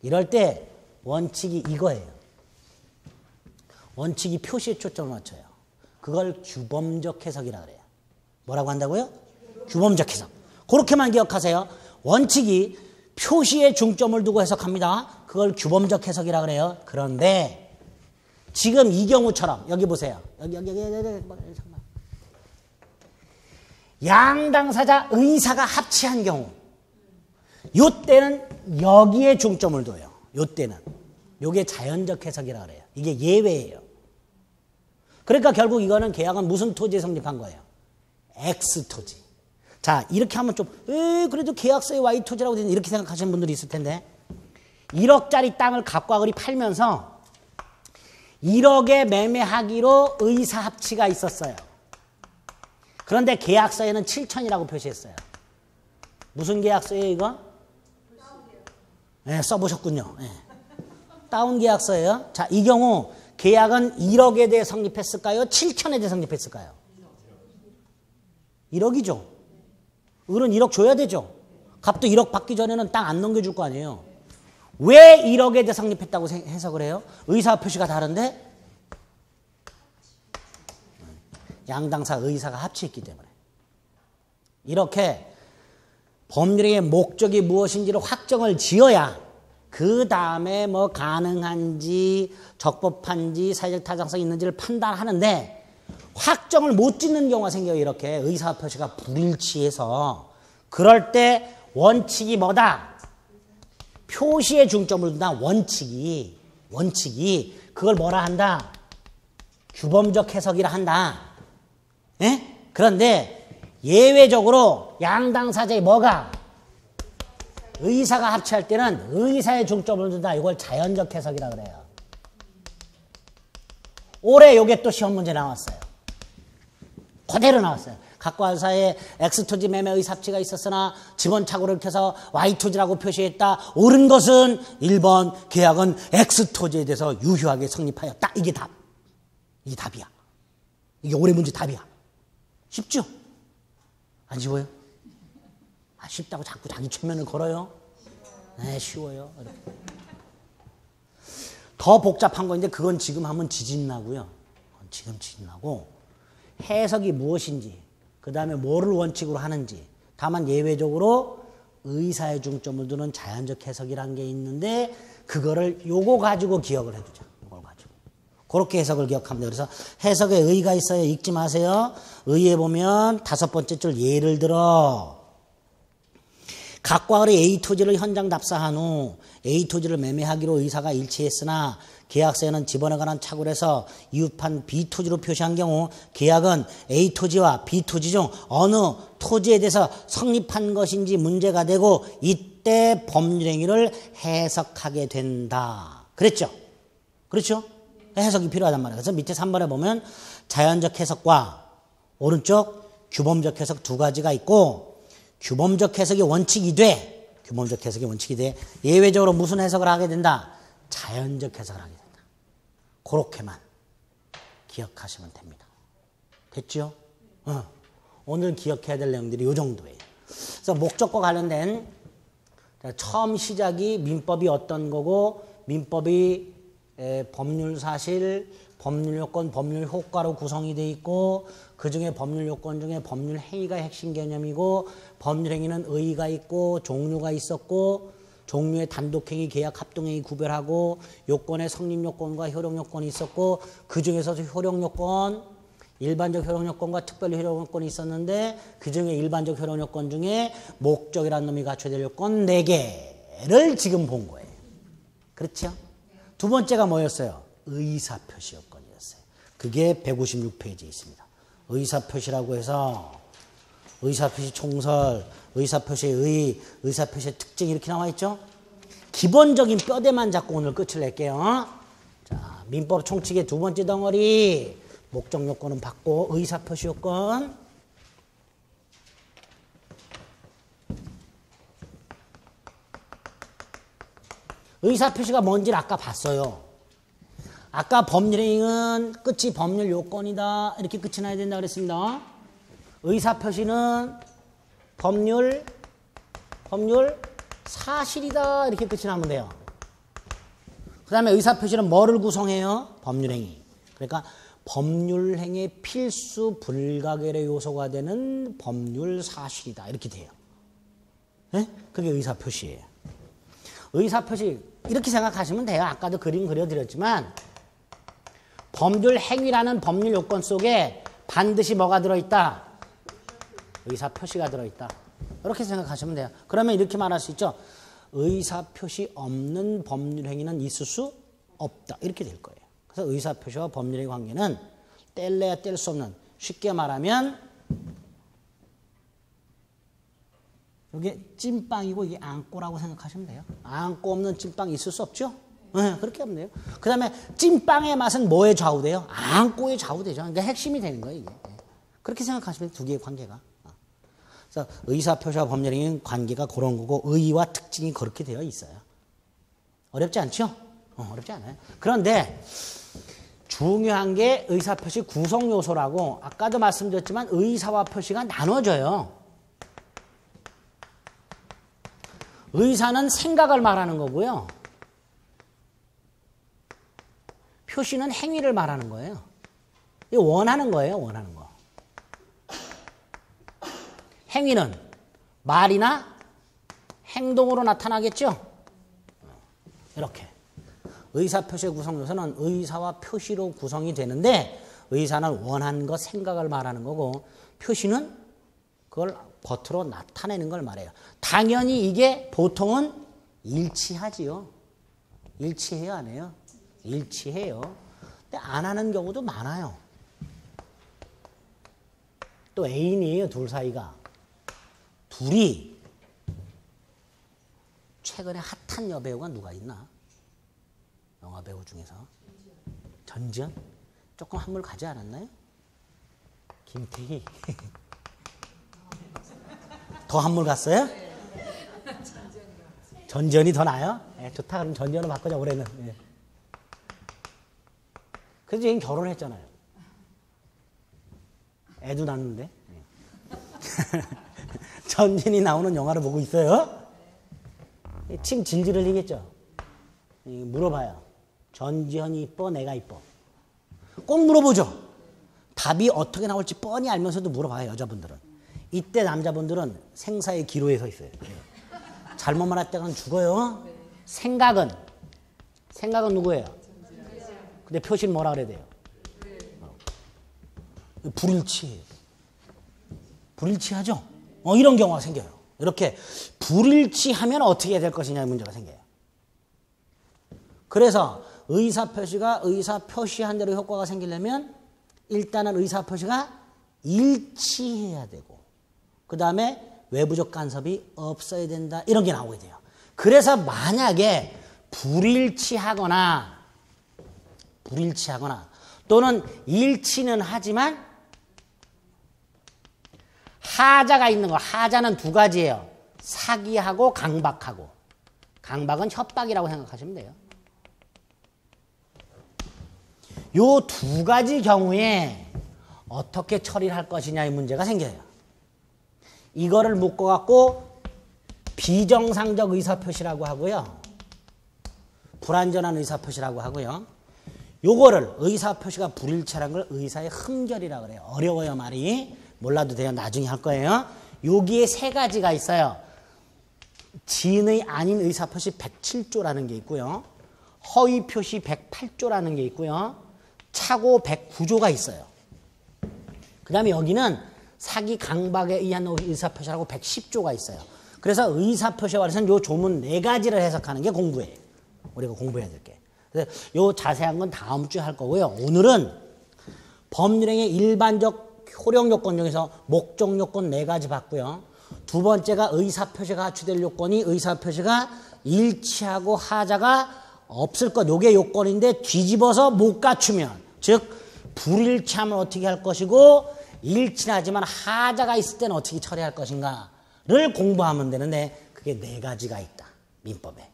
이럴 때 원칙이 이거예요. 원칙이 표시에 초점을 맞춰요. 그걸 규범적 해석이라 그래요. 뭐라고 한다고요? 규범적 해석. 그렇게만 기억하세요. 원칙이 표시에 중점을 두고 해석합니다. 그걸 규범적 해석이라 그래요. 그런데 지금 이 경우처럼 여기 보세요. 여기 양당사자 의사가 합치한 경우 요때는 여기에 중점을 둬요. 요때는. 요게 자연적 해석이라 그래요. 이게 예외예요. 그러니까 결국 이거는 계약은 무슨 토지에 성립한 거예요? X 토지. 자, 이렇게 하면 좀 그래도 계약서에 Y 토지라고 되는 이렇게 생각하시는 분들이 있을 텐데 1억짜리 땅을 갑과 을이 팔면서 1억에 매매하기로 의사합치가 있었어요. 그런데 계약서에는 7천이라고 표시했어요. 무슨 계약서예요 이거? 네, 써보셨군요. 네. 다운 계약서예요. 자, 이 경우 계약은 1억에 대해 성립했을까요? 7천에 대해 성립했을까요? 1억이죠. 을은 1억 줘야 되죠. 값도 1억 받기 전에는 땅 안 넘겨줄 거 아니에요. 왜 1억에 대해 성립했다고 해석을 해요? 의사 표시가 다른데 양당사 의사가 합치했기 때문에. 이렇게 법률의 목적이 무엇인지를 확정을 지어야 그 다음에 뭐 가능한지 적법한지 사회적 타당성이 있는지를 판단하는데 확정을 못 짓는 경우가 생겨요. 이렇게 의사 표시가 불일치해서. 그럴 때 원칙이 뭐다? 표시에 중점을 둔다. 원칙이 그걸 뭐라 한다? 규범적 해석이라 한다. 예? 그런데 예외적으로 양당사자의 뭐가? 의사가 합치할 때는 의사에 중점을 둔다. 이걸 자연적 해석이라 그래요. 올해 요게 또 시험 문제 나왔어요. 그대로 나왔어요. 각과 사이에 X토지 매매 의사합치가 있었으나 지번착오를 켜서 Y토지라고 표시했다. 옳은 것은 1번 계약은 X토지에 대해서 유효하게 성립하였다. 이게 답. 이게 답이야. 이게 올해 문제 답이야. 쉽죠? 안 쉬워요? 아, 쉽다고 자꾸 자기 최면을 걸어요? 네, 쉬워요. 이렇게. 더 복잡한 건데 그건 지금 하면 지진나고요. 지금 지진나고 해석이 무엇인지 그 다음에 뭐를 원칙으로 하는지 다만 예외적으로 의사에 중점을 두는 자연적 해석이라는 게 있는데 그거를 요거 가지고 기억을 해두자. 이걸 가지고. 그렇게 해석을 기억하면 돼요. 그래서 해석에 의의가 있어요. 읽지 마세요. 의의에 보면 5번째 줄 예를 들어 각과 을의 A 토지를 현장 답사한 후 A 토지를 매매하기로 의사가 일치했으나 계약서에는 지번에 관한 착오를 해서 이웃판 B 토지로 표시한 경우 계약은 A 토지와 B 토지 중 어느 토지에 대해서 성립한 것인지 문제가 되고 이때 법률행위를 해석하게 된다. 그랬죠? 그렇죠? 해석이 필요하단 말이에요. 그래서 밑에 3번에 보면 자연적 해석과 오른쪽 규범적 해석 두 가지가 있고 규범적 해석이 원칙이 돼. 규범적 해석이 원칙이 돼. 예외적으로 무슨 해석을 하게 된다? 자연적 해석을 하게 된다. 그렇게만 기억하시면 됩니다. 됐죠? 오늘 기억해야 될 내용들이 이 정도예요. 그래서 목적과 관련된 처음 시작이 민법이 어떤 거고 민법이 법률 사실, 법률 요건, 법률 효과로 구성이 돼 있고 그 중에 법률 요건 중에 법률 행위가 핵심 개념이고 법률 행위는 의의가 있고 종류가 있었고 종류의 단독행위, 계약, 합동행위 구별하고 요건의 성립요건과 효력요건이 있었고 그 중에서도 효력요건, 일반적 효력요건과 특별 효력요건이 있었는데 그 중에 일반적 효력요건 중에 목적이라는 놈이 갖춰야 될 요건 4개를 지금 본 거예요. 그렇죠? 두 번째가 뭐였어요? 의사표시 요건이었어요. 그게 156페이지에 있습니다. 의사표시라고 해서 의사표시 총설, 의사표시의 의의, 의사표시의 특징 이렇게 나와 있죠? 기본적인 뼈대만 잡고 오늘 끝을 낼게요. 자, 민법 총칙의 두 번째 덩어리 목적 요건은 받고 의사표시 요건 의사표시가 뭔지를 아까 봤어요. 아까 법률행위는 끝이 법률 요건이다. 이렇게 끝이 나야 된다 그랬습니다. 의사표시는 법률 사실이다. 이렇게 끝이 나면 돼요. 그 다음에 의사표시는 뭐를 구성해요? 법률행위. 그러니까 법률행위의 필수 불가결의 요소가 되는 법률 사실이다. 이렇게 돼요. 네? 그게 의사표시예요. 의사표시 이렇게 생각하시면 돼요. 아까도 그림 그려드렸지만 법률 행위라는 법률 요건 속에 반드시 뭐가 들어있다? 의사표시가 들어있다. 이렇게 생각하시면 돼요. 그러면 이렇게 말할 수 있죠. 의사표시 없는 법률 행위는 있을 수 없다. 이렇게 될 거예요. 그래서 의사표시와 법률의 관계는 뗄래야 뗄 수 없는, 쉽게 말하면 이게 찐빵이고 이게 앙꼬라고 생각하시면 돼요. 앙꼬 없는 찐빵 있을 수 없죠? 네, 그렇게 하면 돼요. 그 다음에 찐빵의 맛은 뭐에 좌우돼요? 앙꼬에 좌우되죠. 그러니까 핵심이 되는 거예요, 이게. 그렇게 생각하시면 두 개의 관계가. 그래서 의사표시와 법률의 관계가 그런 거고 의의와 특징이 그렇게 되어 있어요. 어렵지 않죠? 어렵지 않아요. 그런데 중요한 게 의사표시 구성 요소라고 아까도 말씀드렸지만 의사와 표시가 나눠져요. 의사는 생각을 말하는 거고요. 표시는 행위를 말하는 거예요. 이거 원하는 거예요. 원하는 거. 행위는 말이나 행동으로 나타나겠죠? 이렇게. 의사표시의 구성 요소는 의사와 표시로 구성이 되는데 의사는 원하는 것, 생각을 말하는 거고 표시는 그걸 겉으로 나타내는 걸 말해요. 당연히 이게 보통은 일치하지요. 일치해요, 안 해요? 일치해요. 근데 안 하는 경우도 많아요. 또 애인이에요, 둘 사이가. 둘이 최근에 핫한 여배우가 누가 있나? 영화 배우 중에서. 전지현? 조금 한물 가지 않았나요? 김태희. 더 한물 갔어요? 전지현이 더 나아요? 네, 좋다. 그럼 전지현으로 바꾸자, 올해는. 네. 그래서 얘는 결혼했잖아요. 애도 낳는데. 네. 전지현이 나오는 영화를 보고 있어요. 침 질질 흘리겠죠. 물어봐요. 전지현이 이뻐, 내가 이뻐. 꼭 물어보죠. 답이 어떻게 나올지 뻔히 알면서도 물어봐요, 여자분들은. 이때 남자분들은 생사의 기로에 서 있어요. 잘못 말할 때는 죽어요. 생각은 누구예요? 근데 표시는 뭐라 그래야 돼요? 불일치해요. 불일치하죠? 이런 경우가 생겨요. 이렇게 불일치하면 어떻게 해야 될 것이냐의 문제가 생겨요. 그래서 의사표시가 의사표시한 대로 효과가 생기려면 일단은 의사표시가 일치해야 되고 그 다음에 외부적 간섭이 없어야 된다. 이런 게 나오게 돼요. 그래서 만약에 불일치하거나 또는 일치는 하지만 하자가 있는 거. 하자는 두 가지예요. 사기하고 강박하고. 강박은 협박이라고 생각하시면 돼요. 요 두 가지 경우에 어떻게 처리를 할 것이냐의 문제가 생겨요. 이거를 묶어갖고 비정상적 의사표시라고 하고요. 불완전한 의사표시라고 하고요. 요거를 의사표시가 불일치라는 걸 의사의 흠결이라고 그래요. 어려워요, 말이. 몰라도 돼요. 나중에 할 거예요. 여기에 세 가지가 있어요. 진의 아닌 의사표시 107조라는 게 있고요. 허위표시 108조라는 게 있고요. 착오 109조가 있어요. 그 다음에 여기는 사기 강박에 의한 의사표시라고 110조가 있어요. 그래서 의사표시에 관해서는 요 조문 네 가지를 해석하는 게 공부예요. 우리가 공부해야 될 게. 그래서 요 자세한 건 다음 주에 할 거고요. 오늘은 법률행위의 일반적 효력 요건 중에서 목적 요건 네 가지 봤고요. 두 번째가 의사표시가 갖추될 요건이 의사표시가 일치하고 하자가 없을 것. 요게 요건인데 뒤집어서 못 갖추면, 즉 불일치하면 어떻게 할 것이고 일치하지만 하자가 있을 때는 어떻게 처리할 것인가를 공부하면 되는데 그게 네 가지가 있다. 민법에.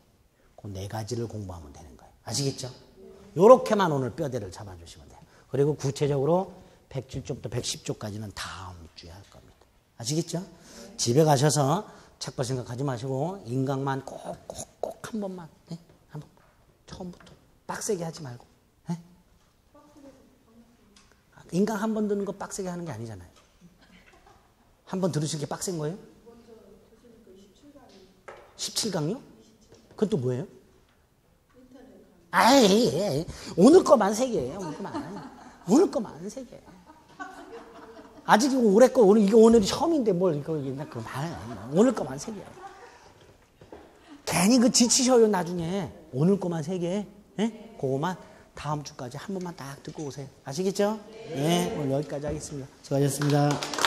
그 네 가지를 공부하면 되는 거예요. 아시겠죠? 요렇게만 오늘 뼈대를 잡아주시면 돼요. 그리고 구체적으로 107조부터 110조까지는 다음 주에 할 겁니다. 아시겠죠? 집에 가셔서 책벌 생각하지 마시고 인강만 꼭 한 번만, 네? 한번 처음부터 빡세게 하지 말고. 네? 인강 한 번 듣는 거 빡세게 하는 게 아니잖아요. 한 번 들으실 게 빡센 거예요? 17강요? 그건 또 뭐예요? 아이, 오늘 거만 3개예요. 오늘 거만 3개. 아직 이거 올해 거, 오늘이 처음인데 뭘 이거 말해. 오늘 거만 3개. 괜히 그 지치셔요, 나중에. 오늘 거만 3개. 예? 그거만 다음 주까지 한 번만 딱 듣고 오세요. 아시겠죠? 네. 오늘 여기까지 하겠습니다. 수고하셨습니다.